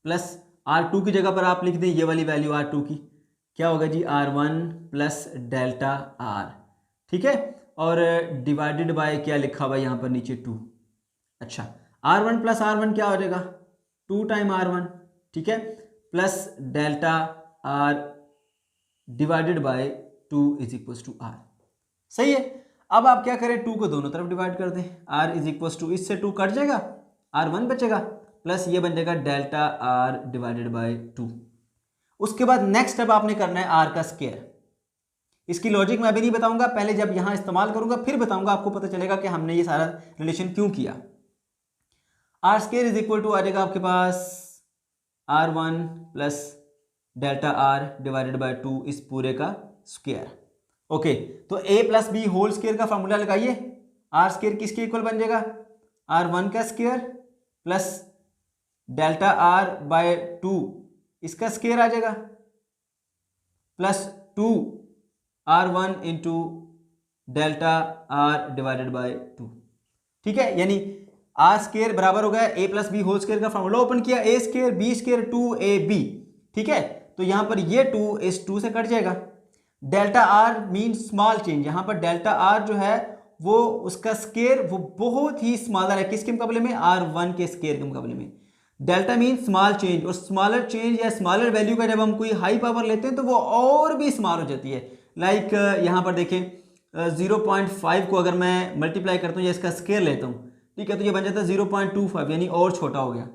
plus R2 की जगह पर आप लिख दें ये वाली वैल्यू R2 की, क्या होगा जी, R1 प्लस डेल्टा R, ठीक है। और डिवाइडेड बाय क्या लिखा हुआ है यहाँ पर नीचे 2। अच्छा, R1 प्लस R1 क्या हो जाएगा, 2 टाइम R1, ठीक है, plus delta R divided by 2 is equals to R, सही है। अब आप क्या करें, 2 को दोनों तरफ डिवाइड कर दें, R इज इक्वल्स टू, इससे 2 कट जाएगा, R1 बचेगा, प्लस ये बन जाएगा डेल्टा R डिवाइडेड बाय 2। उसके बाद नेक्स्ट स्टेप आपने करना है R का स्क्वायर। इसकी लॉजिक मैं अभी नहीं बताऊंगा, पहले जब यहां इस्तेमाल करूंगा फिर बताऊंगा, आपको पता चलेगा कि हमने ये सारा रिलेशन क्यों किया। R square is equal to आ जाएगा आपके पास R1 plus delta R divided by 2 इस पूरे का स्क्वायर। ओके, तो A plus B whole square का फॉर्मूला लगाइए। R स्क्वायर किसके इक्वल बन जाएगा, R1 का square plus delta R by 2 इसका स्क्वायर आ जाएगा, plus 2 R1 into delta R divided by 2, ठीक है। यानी R स्क्वायर बराबर हो गया A plus B whole square का फॉर्मूला ओपन किया, A square B square 2AB, ठीक है। तो यहां पर ये 2 इस 2 से कट जाएगा। Delta R mean small change, यहां पर डेल्टा R जो है वो उसका स्क्वायर वो बहुत ही स्मॉलर है, किसके मुकाबले में, R1 के स्क्वायर के मुकाबले में। डेल्टा मीन स्मॉल चेंज, और स्मॉलर चेंज या स्मॉलर वैल्यू का जब हम कोई हाई पावर लेते हैं तो वो और भी स्मॉल हो जाती है। लाइक यहाँ पर देखें 0.5 को अगर मैं मल्टीप्लाई करता हूँ या इसका स्क्वायर लेता हूँ, ठीक है, तो ये बन जाता है 0.25, यानी और छोटा हो गया।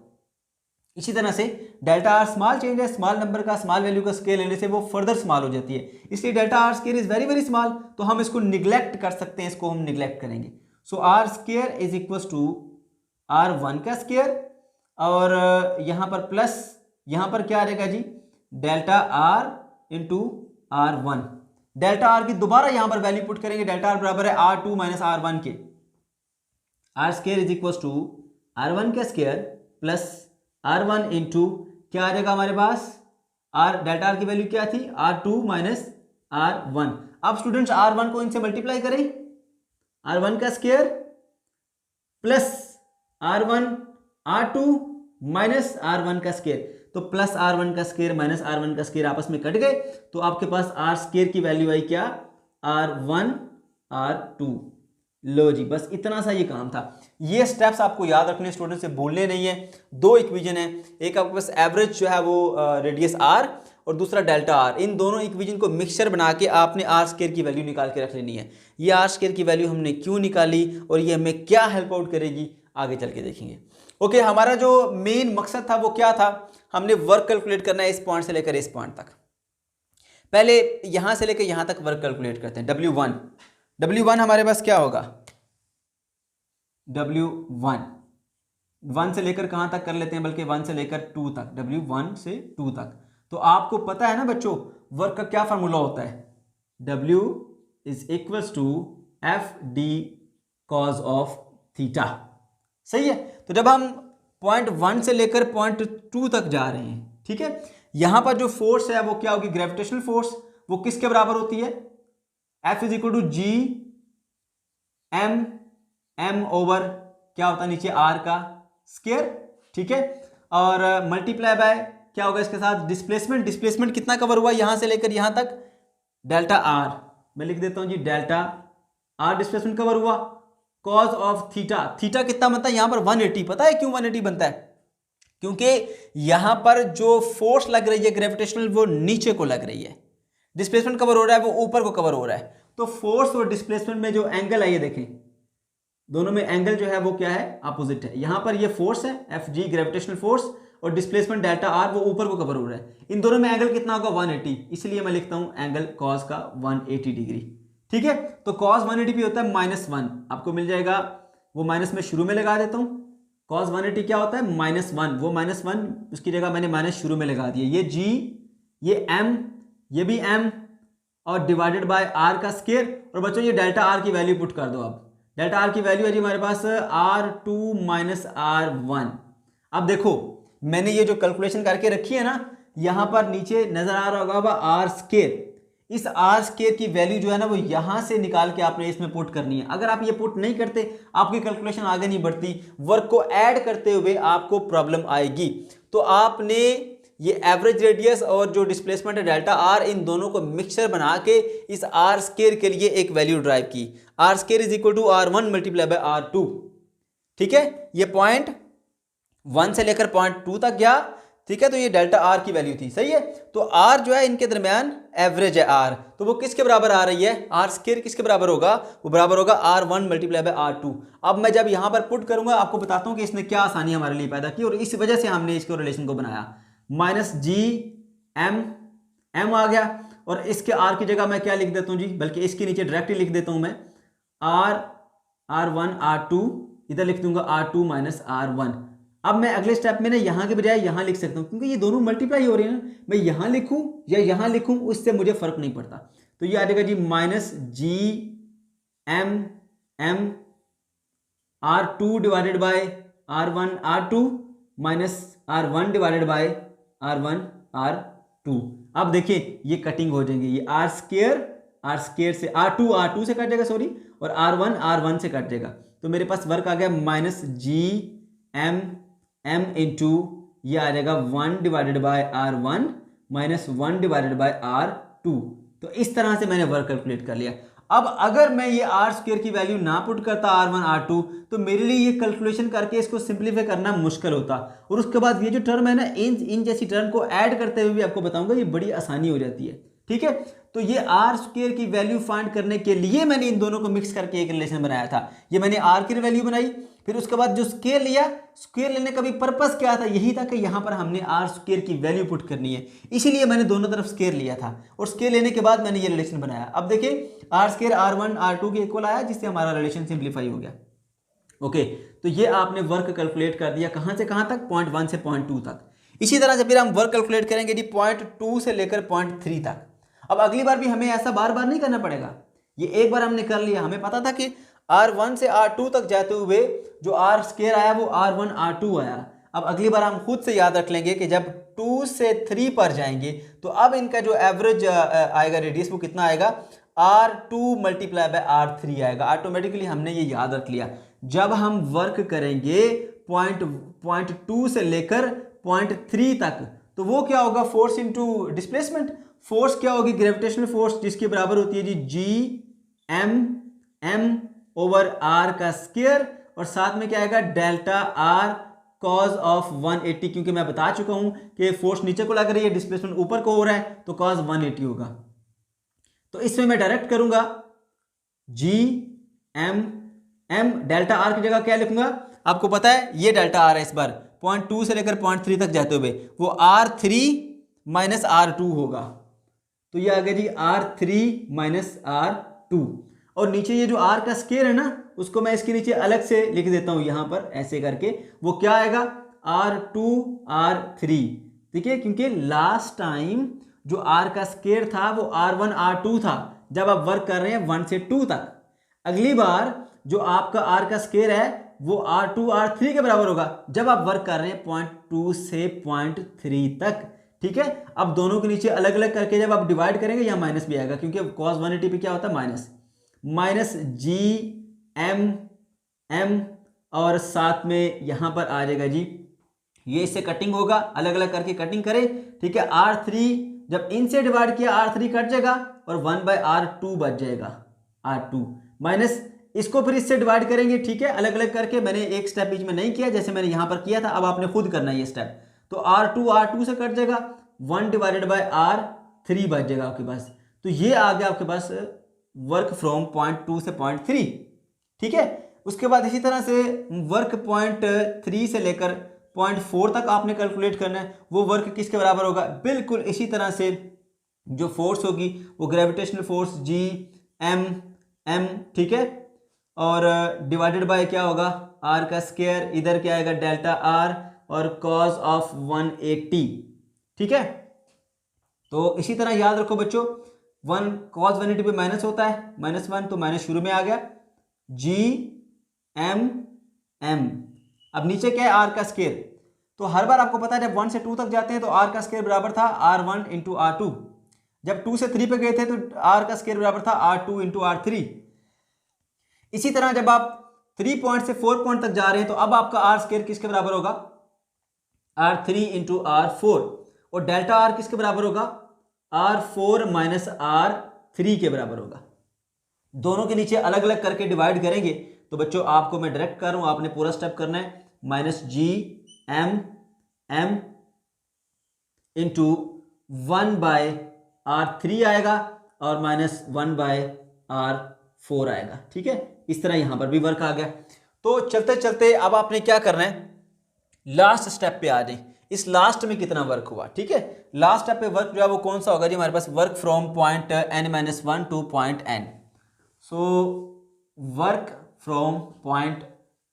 इसी तरह से डेल्टा आर स्मॉल चेंज है, स्मॉल नंबर का स्मॉल वैल्यू का स्केल लेने से वो फर्दर स्मॉल हो जाती है, इसलिए delta R square is very very small. तो हम इसको निग्लेक्ट कर सकते हैं, इसको हम निग्लेक्ट करेंगे। So R square is equal to R1 का स्केयर, और यहाँ पर प्लस यहाँ पर क्या आ जाएगा जी, delta R into R1। Delta R की दोबारा यहां पर वैल्यू पुट करेंगे, डेल्टा आर बराबर है R2 माइनस R1 के। R square is equal to R1 का स्केयर प्लस R1 इंटू क्या आ जाएगा हमारे पास, डेल्टा आर की वैल्यू क्या थी, R2 माइनस R1। अब स्टूडेंट्स R1 को इनसे मल्टीप्लाई करें, R1 का square plus R1 R2 minus R1 का स्केयर, तो प्लस R1 का स्केयर माइनस R1 का स्केयर आपस में कट गए, तो आपके पास R स्केयर की वैल्यू आई क्या, R1 R2। लो जी, बस इतना सा ये काम था। ये स्टेप्स आपको याद रखने, स्टूडेंट से बोलने नहीं है। 2 इक्वेशन है, एक आपके पास एवरेज जो है वो रेडियस R और दूसरा डेल्टा R, इन दोनों इक्वेशन को मिक्सचर बना के आपने R स्केयर की वैल्यू निकाल के रख लेनी है। ये R स्केयर की वैल्यू हमने क्यों निकाली और ये हमें क्या हेल्प आउट करेगी आगे चल के देखेंगे। ओके, हमारा जो मेन मकसद था वो क्या था, हमने वर्क कैलकुलेट करना है इस पॉइंट से लेकर इस पॉइंट तक। पहले यहां से लेकर यहां तक वर्क कैलकुलेट करते हैं। W1 हमारे पास क्या होगा, W1 1 से लेकर कहां तक कर लेते हैं, बल्कि 1 से लेकर 2 तक, W1 से 2 तक। तो आपको पता है ना बच्चों, वर्क का क्या फार्मूला होता है, W is equals to F D cos of theta. सही है। तो जब हम पॉइंट 1 से लेकर पॉइंट 2 तक जा रहे हैं, ठीक है, यहां पर जो फोर्स है वो क्या होगी, ग्रेविटेशनल फोर्स, वो किसके बराबर होती है, F is equal to G M, M over क्या होता है नीचे आर का स्क्वायर, ठीक है, और मल्टीप्लाई बाय क्या होगा इसके साथ डिस्प्लेसमेंट, डिस्प्लेसमेंट कितना कवर हुआ यहां से लेकर यहां तक, डेल्टा आर, मैं लिख देता हूं जी डेल्टा आर डिस्प्लेसमेंट कवर हुआ, कॉज ऑफ थीटा, थीटा कितना बनता है यहां पर 180, पता है क्यों 180 बनता है, क्योंकि यहां पर जो फोर्स लग रही है ग्रेविटेशनल वो नीचे को लग रही है, डिस्प्लेसमेंट कवर हो रहा है वो ऊपर को कवर हो रहा है, तो फोर्स और डिस्प्लेसमेंट में जो एंगल है ये देखें, दोनों में एंगल जो है वो क्या है, अपोजिट है। यहां पर ये फोर्स है एफ जी ग्रेविटेशनल फोर्स और डिस्प्लेसमेंट डेल्टा आर वो ऊपर को कवर हो रहा है, इन दोनों में एंगल कितना होगा 180, इसलिए मैं लिखता हूं एंगल कॉस का 180 डिग्री, ठीक है। तो कॉस 180 भी होता है -1, आपको मिल जाएगा, वो माइनस में शुरू में लगा देता हूं, कॉस 180 क्या होता है -1, वो -1 उसकी जगह मैंने माइनस शुरू में लगा दिया, ये जी, ये एम, ये भी एम और डिवाइडेड बाय आर का स्क्वायर, और बच्चों ये डेल्टा आर की वैल्यू पुट कर दो, अब डेल्टा आर की वैल्यू है जी हमारे पास R2 - R1। अब देखो मैंने ये जो कैलकुलेशन करके रखी है ना, यहां पर नीचे नजर आ रहा होगा आर स्क्वायर, इस आर स्क्वायर की वैल्यू जो है ना वो यहां से निकाल के आपने इसमें पुट करनी है। अगर आप ये पुट नहीं करते आपकी कैलकुलेशन आगे नहीं बढ़ती, वर्क को ऐड करते हुए आपको प्रॉब्लम आएगी। तो आपने ये एवरेज रेडियस और जो डिस्प्लेसमेंट है डेल्टा आर, इन दोनों को मिक्सचर बना के इस आर स्क्वायर के लिए एक वैल्यू ड्राइव की, R square is equal to R1 multiply by R2, ठीक है। ये पॉइंट 1 से लेकर पॉइंट 2 तक गया, ठीक है, तो ये डेल्टा आर की वैल्यू थी, सही है। तो आर जो है इनके दरमियान एवरेज है आर, तो वो किसके बराबर आ रही है, आर स्क्वायर किसके बराबर होगा, वो बराबर होगा R1 मल्टीप्लाई बाय R2। अब मैं जब यहां पर पुट करूंगा आपको बताता हूं कि इसने क्या आसानी हमारे लिए पैदा की और इस वजह से हमने इसको रिलेशन को बनाया, -G M, M आ गया, और इसके R की जगह मैं क्या लिख देता हूं जी, बल्कि इसके नीचे डायरेक्टली लिख देता हूं मैं R1 R2, इधर लिख दूंगा R2 - R1। अब मैं अगले स्टेप में ना यहां के बजाय यहां लिख सकता हूं, क्योंकि ये दोनों मल्टीप्लाई हो रहे हैं ना, मैं यहां लिखूं या यहां लिखूं उससे मुझे फर्क नहीं पड़ता। तो ये आ जाएगा जी -G M M R2 divided bye R1 R2 minus R1 divided by R1 R2। अब देखिए ये कटिंग हो जाएंगे, ये R स्क्वायर से R2 से कट जाएगा, सॉरी, और R1 से कट जाएगा, तो मेरे पास वर्क आ गया -G M M इंटू ये आ जाएगा 1 divided by R1 minus 1 divided by R2। तो इस तरह से मैंने वर्क कैलकुलेट कर लिया। अब अगर मैं ये आर स्क्वायर की वैल्यू ना पुट करता R1 R2, तो मेरे लिए ये कैलकुलेशन करके इसको सिंप्लीफाई करना मुश्किल होता, और उसके बाद ये जो टर्म है ना, इन जैसी टर्म को ऐड करते हुए भी आपको बताऊंगा ये बड़ी आसानी हो जाती है, ठीक है। तो ये आर स्क्वायर की वैल्यू फाइंड करने के लिए मैंने इन दोनों को मिक्स करके एक रिलेशन बनाया था। ये मैंने आर की वैल्यू बनाई, फिर उसके बाद जो स्क्वायर लिया, स्क्वायर लेने का भी पर्पस क्या था, यही था कि यहाँ पर हमने आर स्क्वायर की वैल्यू पुट करनी है, इसीलिए मैंने दोनों तरफ स्क्वायर लिया था, और स्क्वायर लेने के बाद मैंने ये रिलेशन बनाया। अब देखिए आर स्क्वायर R1 R2 के इक्वल आया, जिससे हमारा रिलेशन सिंप्लीफाई हो गया। ओके, तो ये आपने वर्क कैलकुलेट कर दिया कहाँ से कहाँ तक, पॉइंट 1 से पॉइंट 2 तक। इसी तरह से फिर हम वर्क कैलकुलेट करेंगे जी पॉइंट 2 से लेकर पॉइंट 3 तक। अब अगली बार भी हमें ऐसा बार बार नहीं करना पड़ेगा, ये एक बार हमने कर लिया, हमें पता था कि R1 से R2 तक जाते हुए जो आर स्क्वायर आया वो R1 R2 आया। अब अगली बार हम खुद से याद रख लेंगे कि जब 2 से 3 पर जाएंगे तो अब इनका जो एवरेज आएगा रेडियस वो कितना आएगा, R2 मल्टीप्लाई बाय R3 आएगा। ऑटोमेटिकली हमने ये याद रख लिया। जब हम वर्क करेंगे पॉइंट 2 से लेकर पॉइंट 3 तक, तो वो क्या होगा, फोर्स इनटू डिस्प्लेसमेंट। फोर्स क्या होगी, ग्रेविटेशनल फोर्स, जिसके बराबर होती है जी G M ओवर R का स्क्वायर, और साथ में क्या आएगा डेल्टा R कॉज ऑफ 180, क्योंकि मैं बता चुका हूं कि फोर्स नीचे को लग रही है, डिस्प्लेसमेंट ऊपर को हो रहा है, तो कॉज 180 होगा। तो इसमें मैं डायरेक्ट करूंगा G M डेल्टा R की जगह क्या लिखूंगा, आपको पता है ये डेल्टा R है, इस बार पॉइंट 2 से लेकर पॉइंट 3 तक जाते हुए वो R3 माइनस R2 होगा। तो ये आ गया जी R3 माइनस R2, और नीचे ये जो R का स्क्वायर है ना, उसको मैं इसके नीचे अलग से लिख देता हूं यहां पर ऐसे करके, वो क्या आएगा R2 R3, ठीक है, क्योंकि लास्ट टाइम जो R का स्क्वायर था वो R1 R2 था जब आप वर्क कर रहे हैं 1 से 2 तक। अगली बार जो आपका r का स्क्वायर है वो R2 R3 के बराबर होगा जब आप वर्क कर रहे हैं 0.2 से 0.3 तक। ठीक है, अब दोनों के नीचे अलग अलग करके जब आप डिवाइड करेंगे यहाँ माइनस भी आएगा, क्योंकि cos 180 पे क्या होता है माइनस, माइनस जी एम और साथ में यहां पर आ जाएगा जी, ये इससे कटिंग होगा, अलग अलग करके कटिंग करें। ठीक है, R3 जब इनसे डिवाइड किया R3 कट जाएगा और 1/R2 बच जाएगा, R2 माइनस इसको फिर इससे डिवाइड करेंगे। ठीक है, अलग अलग करके, मैंने एक स्टेप बीच में नहीं किया जैसे मैंने यहां पर किया था, अब आपने खुद करना है ये स्टेप। तो R2 से कट जाएगा, 1/R3 बच जाएगा आपके पास। तो ये आ गया आपके पास वर्क फ्रॉम 0.2 से 0.3। ठीक है, उसके बाद इसी तरह से वर्क 0.3 से लेकर 0.4 तक आपने कैलकुलेट करना है। वो वर्क किसके बराबर होगा, बिल्कुल इसी तरह से जो फोर्स होगी वो ग्रेविटेशनल फोर्स जी एम। ठीक है, और डिवाइडेड बाय क्या होगा, आर का स्क्वायर, इधर क्या आएगा डेल्टा आर और कॉस ऑफ 180। ठीक है, तो इसी तरह याद रखो बच्चों, cos 180 पे माइनस होता है, -1, तो माइनस शुरू में आ गया, जी एम। अब नीचे क्या है, आर का स्क्वायर। तो हर बार आपको पता है जब 1 से 2 तक जाते हैं तो आर का स्क्वायर बराबर था R1 इंटू R2। जब 2 से 3 पे गए थे तो आर का स्क्वायर बराबर था R2 इंटू R3। इसी तरह जब आप 3 पॉइंट से 4 पॉइंट तक जा रहे हैं तो अब आपका आर स्क्वायर किसके बराबर होगा, R3 इंटू R4। और डेल्टा आर किसके बराबर होगा, R4 माइनस R3 के बराबर होगा। दोनों के नीचे अलग अलग करके डिवाइड करेंगे। तो बच्चों आपको मैं डायरेक्ट कर रहा हूं, आपने पूरा स्टेप करना है, minus G M into 1/R3 आएगा और माइनस 1/R4 आएगा। ठीक है, इस तरह यहां पर भी वर्क आ गया। तो चलते चलते अब आपने क्या करना है, लास्ट स्टेप पे आ जाए, इस लास्ट में कितना वर्क हुआ। ठीक है, लास्ट स्टेप पे वर्क जो है वो कौन सा होगा जी, हमारे पास work from point n-1 to point n। So work from point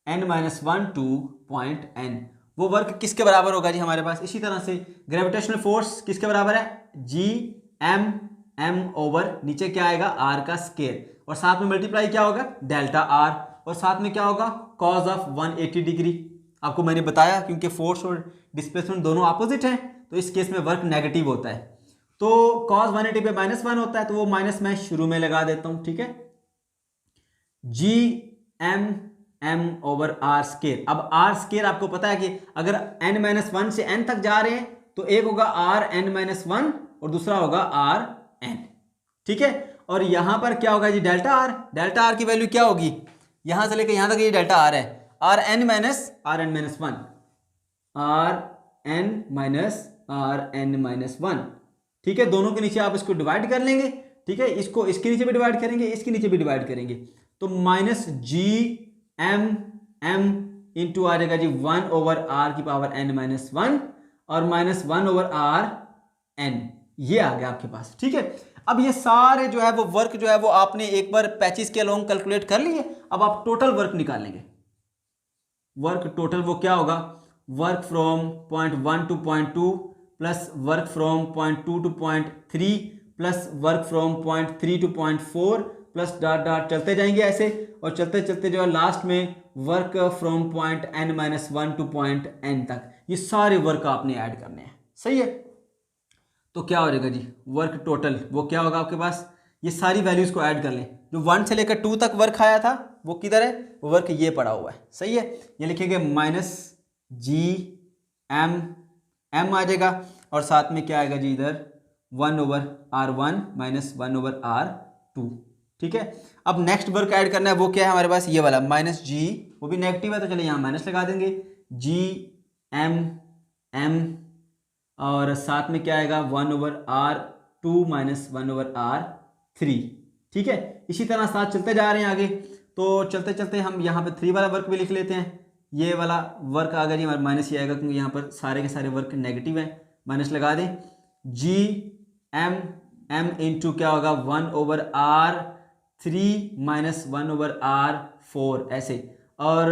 n-1 to point n, वो वर्क किसके बराबर होगा जी हमारे पास, इसी तरह से ग्रेविटेशनल फोर्स किसके बराबर है, जी एम ओवर नीचे क्या आएगा, आर का स्क्वायर, और साथ में मल्टीप्लाई क्या होगा, डेल्टा आर, और साथ में क्या होगा, कॉस ऑफ 180 डिग्री। आपको मैंने बताया क्योंकि फोर्स और डिस्प्लेसमेंट दोनों ऑपोजिट हैं तो इस केस में वर्क नेगेटिव होता है। तो cos 180 पे -1 होता है, तो वो माइनस मैं शुरू में लगा देता हूं। ठीक है, G M over R square. अब आर स्क्वायर आपको पता है कि अगर n-1 से n तक जा रहे हैं तो एक होगा Rn-1 और दूसरा होगा Rn। ठीक है, और यहां पर क्या होगा जी, डेल्टा आर की वैल्यू क्या होगी, यहां से लेकर यहां तक ये डेल्टा आर है, Rn-1 ठीक है, दोनों के नीचे आप इसको डिवाइड कर लेंगे। ठीक है, इसको इसके नीचे भी डिवाइड करेंगे, इसके नीचे भी डिवाइड करेंगे, तो माइनस जी एम इंटू आ जाएगा जी 1/r की पावर n-1 और -1/Rn, ये आ गया आपके पास। ठीक है, अब ये सारे जो है वो वर्क जो है वो आपने एक बार पैचेस के अलोंग कैलकुलेट कर लिए। अब आप टोटल वर्क निकालेंगे, वर्क टोटल वो क्या होगा, work from point 1 two point 2 plus work from point 2 two point 3 plus work from point 3 two point 4 plus dot dot चलते जाएंगे ऐसे, और चलते चलते जो है लास्ट में work from point n-1 to point n तक, ये सारे वर्क आपने ऐड करने हैं। सही है, तो क्या हो जाएगा जी, वर्क टोटल वो क्या होगा आपके पास, ये सारी वैल्यूज को ऐड कर लें। जो 1 से लेकर 2 तक वर्क आया था वो किधर है, वो वर्क ये पड़ा हुआ है। सही है, ये लिखेंगे माइनस जी एम आ जाएगा और साथ में क्या आएगा जी, इधर 1/R1 माइनस 1/R2। ठीक है, अब नेक्स्ट वर्क ऐड करना है, वो क्या है हमारे पास, ये वाला माइनस जी, वो भी नेगेटिव है तो चलिए यहाँ माइनस लगा देंगे, जी एम और साथ में क्या आएगा 1/R2 माइनस 1/R3। ठीक है, इसी तरह साथ चलते जा रहे हैं आगे। तो चलते चलते हम यहाँ पे 3 वाला वर्क भी लिख लेते हैं। ये वाला वर्क आ गया जी हमारा माइनस ही आएगा क्योंकि यहाँ पर सारे के सारे वर्क नेगेटिव है, माइनस लगा दें, जी एम इंटू क्या होगा 1/R3 माइनस 1/R4 ऐसे, और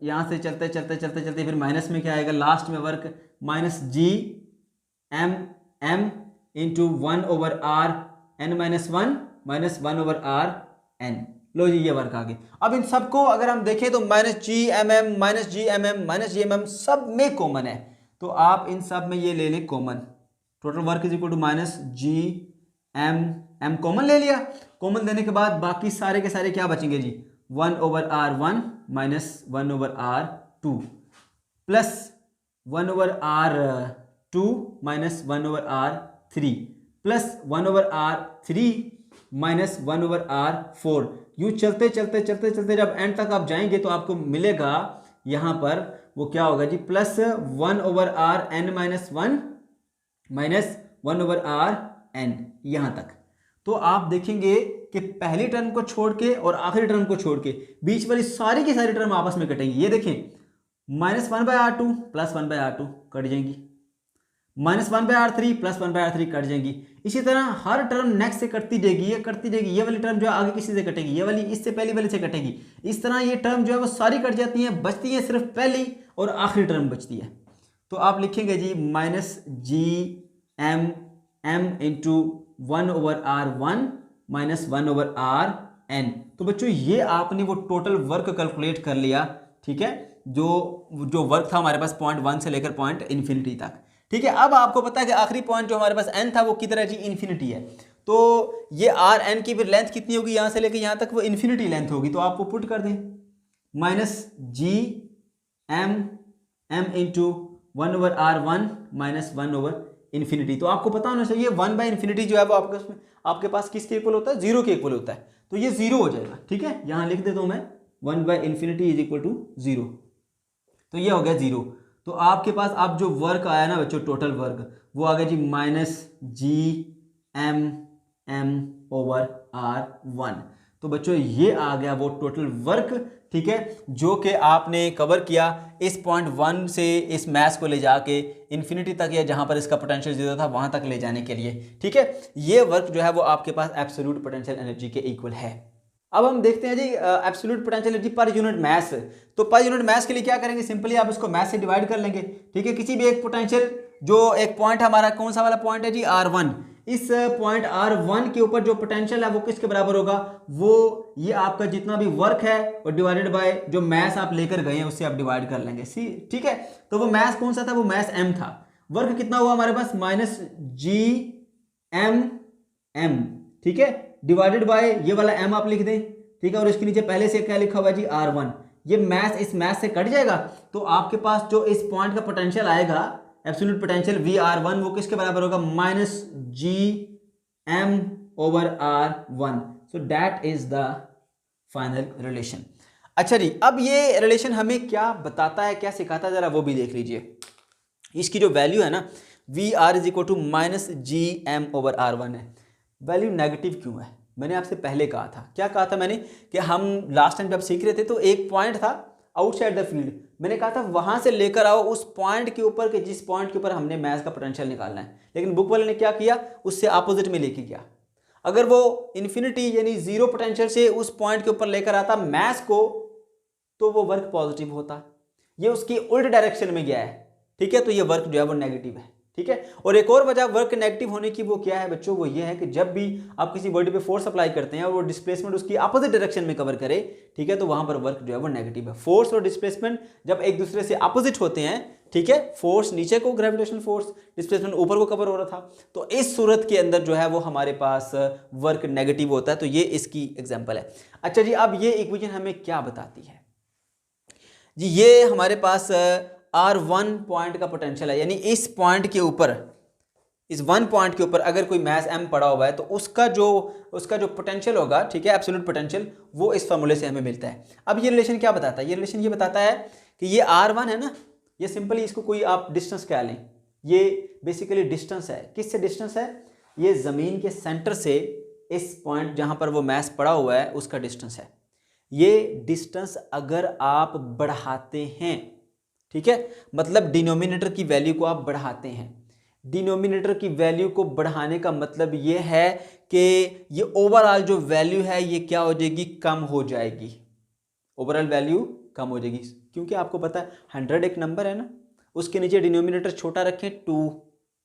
यहाँ से चलते चलते चलते चलते फिर माइनस में क्या आएगा लास्ट में work, minus G M into 1/Rn-1 minus 1/Rn। लो जी ये वर्क आ गई। अब इन सबको अगर हम देखें तो minus G M M minus G M M minus G M M सब में कॉमन है, तो आप इन सब में ये ले लें common. Total work is equal to minus G M M common ले लिया। कॉमन देने के बाद बाकी सारे के सारे क्या बचेंगे जी, 1/r1 minus 1/r2 plus 1/r2 minus 1/r3 plus 1/r3 minus 1/r4। यूँ चलते चलते चलते चलते जब एंड तक आप जाएंगे तो आपको मिलेगा यहाँ पर वो क्या होगा जी, plus 1/rn minus 1 minus 1/rn यहाँ तक। तो आप देखेंगे कि पहली टर्म को छोड़ के और आखिरी टर्म को छोड़ के बीच वाली सारी की सारी टर्म आपस में कटेंगी। ये देखें माइनस 1/r2 प्लस 1/r2 कट जाएंगी, माइनस 1/r3 प्लस 1/r3 कट जाएंगी। इसी तरह हर टर्म नेक्स्ट से कटती जाएगी, ये कटती जाएगी। ये वाली टर्म जो है आगे किसी से कटेगी, ये वाली इससे पहली वाली से कटेगी। इस तरह ये टर्म जो है वो सारी कट जाती हैं, बचती है सिर्फ पहली और आखिरी टर्म बचती है। तो आप लिखेंगे G minus G M M into 1/r1 minus 1/rn। तो बच्चों ये आपने वो टोटल वर्क कैलकुलेट कर लिया, ठीक है, जो वर्क था हमारे पास पॉइंट 1 से लेकर पॉइंट इन्फिनिटी तक, ठीक है। अब आपको पता है कि आखिरी पॉइंट जो हमारे पास n था वो किधर है जी, इन्फिनिटी है। तो ये आर एन की फिर लेंथ कितनी होगी, यहाँ से लेकर यहाँ तक वो इन्फिनिटी लेंथ होगी। तो आप वो पुट कर दें minus G M M into 1/r1 minus infinity. तो आपको पता होना चाहिए 1/इन्फिनिटी जो है वो आपके पास किसके इक्वल होता है, 0 के इक्वल होता है। तो ये 0 हो जाएगा, ठीक है। यहाँ लिख देता हूँ मैं 1/इन्फिनिटी इज इक्वल टू 0। तो ये हो गया 0। तो आपके पास अब जो वर्क आया ना बच्चों, टोटल वर्क वो आ गया G minus G M M over r1। तो बच्चों ये आ गया वो टोटल वर्क, ठीक है, जो कि आपने कवर किया इस पॉइंट 1 से इस मैथ को ले जाके इन्फिनिटी तक या जहां पर इसका पोटेंशियल 0 था वहां तक ले जाने के लिए, ठीक है। ये वर्क जो है वो आपके पास एब्सोल्यूट पोटेंशियल एनर्जी के इक्वल है। अब हम देखते हैं जी absolute potential energy per unit mass. तो पर यूनिट मास के लिए क्या करेंगे, सिंपली आप इसको मास से डिवाइड कर लेंगे, ठीक है। किसी भी एक पोटेंशियल, जो एक पॉइंट हमारा कौन सा वाला पॉइंट है जी, r1, इस पॉइंट r1 के ऊपर जो पोटेंशियल है वो किसके बराबर होगा, वो ये आपका जितना भी वर्क है और डिवाइडेड बाय जो मास आप लेकर गए हैं उससे आप डिवाइड कर लेंगे, ठीक है। तो वो मास कौन सा था, वो मास m था। वर्क कितना हुआ हमारे पास, माइनस जी एम एम, ठीक है, डिवाइडेड बाय ये वाला m आप लिख दें, ठीक है। और इसके नीचे पहले से क्या लिखा हुआ है जी, r1। ये मैथ इस मैथ से कट जाएगा, तो आपके पास जो इस पॉइंट का पोटेंशियल आएगा एब्सोल्यूट पोटेंशियल VR1 वो किसके बराबर होगा, minus G M over r1। So that is the final relation. अच्छा जी, अब ये रिलेशन हमें क्या बताता है, क्या सिखाता है, जरा वो भी देख लीजिए। इसकी जो वैल्यू है ना VR is equal to minus G M over r1 है। वैल्यू नेगेटिव क्यों है, मैंने आपसे पहले कहा था, क्या कहा था मैंने, कि हम लास्ट टाइम जब सीख रहे थे तो एक पॉइंट था आउटसाइड द फील्ड, मैंने कहा था वहां से लेकर आओ उस पॉइंट के ऊपर कि जिस पॉइंट के ऊपर हमने मैथ का पोटेंशियल निकालना है। लेकिन बुक वाले ने क्या किया, उससे अपोजिट में लेके गया। अगर वो इन्फिनिटी यानी 0 पोटेंशियल से उस पॉइंट के ऊपर लेकर आता मैथ को, तो वो वर्क पॉजिटिव होता। ये उसकी उल्ट डायरेक्शन में गया है, ठीक है, तो ये वर्क जो है वो नेगेटिव है, ठीक है। और एक और वजह वर्क नेगेटिव होने की वो क्या है बच्चों, वो ये है कि जब भी आप किसी बॉडी पे फोर्स अप्लाई करते हैं और वो डिस्प्लेसमेंट उसकी अपोजिट डायरेक्शन में कवर करे, ठीक है, तो वहां पर वर्क जो है वो नेगेटिव है। फोर्स और डिस्प्लेसमेंट जब एक दूसरे से अपोजिट होते हैं, ठीक है, फोर्स नीचे को ग्रेविटेशनल फोर्स, डिस्प्लेसमेंट ऊपर को कवर हो रहा था, तो इस सूरत के अंदर जो है वो हमारे पास वर्क नेगेटिव होता है। तो ये इसकी एग्जाम्पल है। अच्छा जी, अब ये इक्वेशन हमें क्या बताती है जी, ये हमारे पास R1 पॉइंट का पोटेंशियल है, यानी इस पॉइंट के ऊपर, इस 1 पॉइंट के ऊपर अगर कोई मैस m पड़ा हुआ है तो उसका जो पोटेंशियल होगा, ठीक है, एब्सोल्यूट पोटेंशियल, वो इस फॉर्मूले से हमें मिलता है। अब ये रिलेशन क्या बताता है, ये रिलेशन ये बताता है कि ये R1 है ना, ये सिंपली इसको कोई आप डिस्टेंस कह लें, ये बेसिकली डिस्टेंस है। किससे डिस्टेंस है, ये ज़मीन के सेंटर से इस पॉइंट जहाँ पर वो मैस पड़ा हुआ है उसका डिस्टेंस है। ये डिस्टेंस अगर आप बढ़ाते हैं, ठीक है, मतलब डिनोमिनेटर की वैल्यू को आप बढ़ाते हैं, डिनोमिनेटर की वैल्यू को बढ़ाने का मतलब ये है कि ये ओवरऑल जो वैल्यू है ये क्या हो जाएगी, कम हो जाएगी, ओवरऑल वैल्यू कम हो जाएगी। क्योंकि आपको पता है 100 एक नंबर है ना, उसके नीचे डिनोमिनेटर छोटा रखें 2,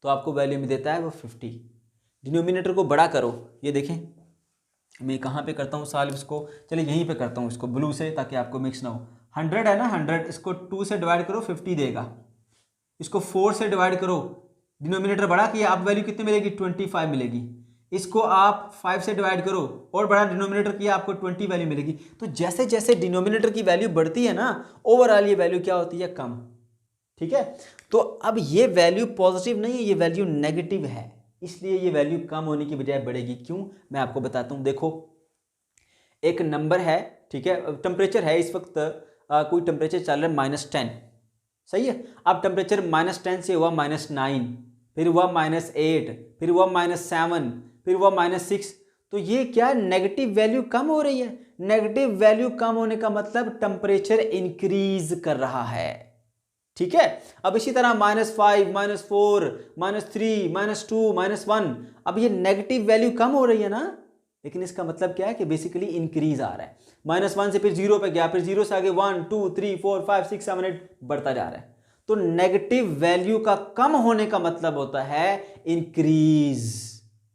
तो आपको वैल्यू में देता है वो 50। डिनोमिनेटर को बड़ा करो, ये देखें मैं कहाँ पे करता हूँ सॉल्व इसको, चलिए यहीं पे करता हूँ इसको ब्लू से, ताकि आपको मिक्स ना हो। 100 है ना, 100 इसको 2 से डिवाइड करो 50 देगा, इसको 4 से डिवाइड करो, डिनोमिनेटर बड़ा किया, आप वैल्यू कितनी मिलेगी 25 मिलेगी। इसको आप 5 से डिवाइड करो और बड़ा डिनोमिनेटर किया, आपको 20 वैल्यू मिलेगी। तो जैसे जैसे डिनोमिनेटर की वैल्यू बढ़ती है ना, ओवरऑल ये वैल्यू क्या होती है, कम। ठीक है, तो अब ये वैल्यू पॉजिटिव नहीं है, ये वैल्यू नेगेटिव है, इसलिए ये वैल्यू कम होने की बजाय बढ़ेगी। क्यों, मैं आपको बताता हूं। देखो एक नंबर है, ठीक है, टेम्परेचर है इस वक्त, कोई टेम्परेचर चल रहा है -10, सही है। अब टेम्परेचर -10 से हुआ -9, फिर हुआ -8, फिर हुआ -7, फिर हुआ -6। तो ये क्या, नेगेटिव वैल्यू कम हो रही है। नेगेटिव वैल्यू कम होने का मतलब टेम्परेचर इंक्रीज कर रहा है। ठीक है, अब इसी तरह -5, -4, -3, -2, -1, अब ये नेगेटिव वैल्यू कम हो रही है ना, लेकिन इसका मतलब क्या है कि बेसिकली इंक्रीज आ रहा है। -1 से फिर 0 पे गया, फिर 0 से आगे 1, 2, 3, 4, 5, 6, 7, 8 बढ़ता जा रहा है। तो नेगेटिव वैल्यू का कम होने का मतलब होता है इंक्रीज।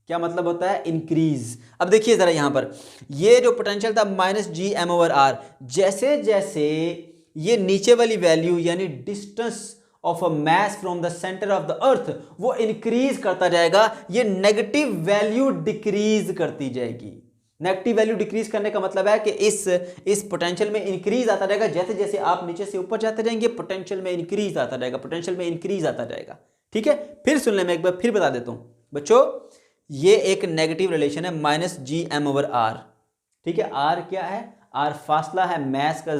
क्या मतलब होता है, इंक्रीज। अब देखिए जरा यहां पर, ये जो पोटेंशियल था -gm/r, जैसे जैसे ये नीचे वाली वैल्यू यानी distance of a mass from the centre of the earth वो इंक्रीज करता जाएगा, ये नेगेटिव वैल्यू डिक्रीज करती जाएगी। नेगेटिव वैल्यू डिक्रीज करने का मतलब है कि इस पोटेंशियल में इंक्रीज आता जाएगा। जैसे जैसे आप नीचे से ऊपर जाते जाएंगे, पोटेंशियल में इंक्रीज आता जाएगा, पोटेंशियल में इंक्रीज आता जाएगा। ठीक है, फिर सुन ले, मैं एक बार फिर बता देता हूं बच्चों, ये एक नेगेटिव रिलेशन है -gm/r। ठीक है, r क्या है, r फासला है मैस का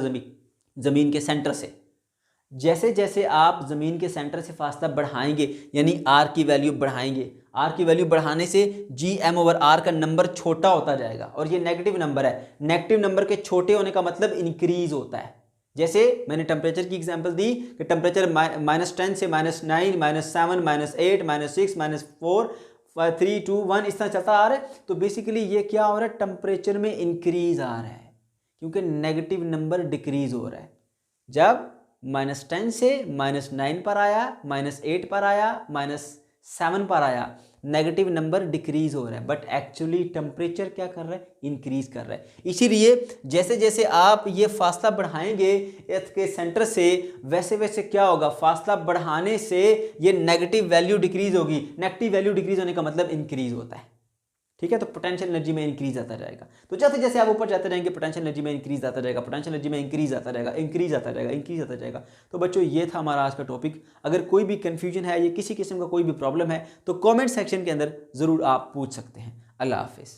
जमीन के सेंटर से। जैसे जैसे आप जमीन के सेंटर से फासला बढ़ाएंगे, यानी r की वैल्यू बढ़ाएंगे, r की वैल्यू बढ़ाने से gm/r का नंबर छोटा होता जाएगा, और ये नेगेटिव नंबर है। नेगेटिव नंबर के छोटे होने का मतलब इंक्रीज होता है। जैसे मैंने टेम्परेचर की एग्जांपल दी कि टेम्परेचर -10 से -9, -7, -8, -6, -4, 3, 2, 1 इस तरह चलता आ रहा है। तो बेसिकली ये क्या हो रहा है, टेम्परेचर में इंक्रीज आ रहा है, क्योंकि नेगेटिव नंबर डिक्रीज हो रहा है। जब -10 से -9 पर आया, -8 पर आया, -7 पर आया, नेगेटिव नंबर डिक्रीज हो रहा है, बट एक्चुअली टेम्परेचर क्या कर रहा है, इंक्रीज कर रहा है। इसीलिए जैसे जैसे आप ये फासला बढ़ाएंगे अर्थ के सेंटर से, वैसे वैसे क्या होगा, फासला बढ़ाने से ये नेगेटिव वैल्यू डिक्रीज होगी। नेगेटिव वैल्यू डिक्रीज होने का मतलब इंक्रीज होता है। ठीक है, तो पोटेंशियल एनर्जी में इंक्रीज आता जाएगा। तो जैसे जैसे आप ऊपर जाते रहेंगे, पोटेंशियल एनर्जी में इंक्रीज आता जाएगा, पोटेंशियल एनर्जी में इंक्रीज आता जाएगा, इंक्रीज आता जाएगा, इंक्रीज आता जाएगा। तो बच्चों ये था हमारा आज का टॉपिक। अगर कोई भी कंफ्यूजन है, ये किसी किस्म का कोई भी प्रॉब्लम है, तो कमेंट सेक्शन के अंदर ज़रूर आप पूछ सकते हैं। अल्लाह हाफिज़।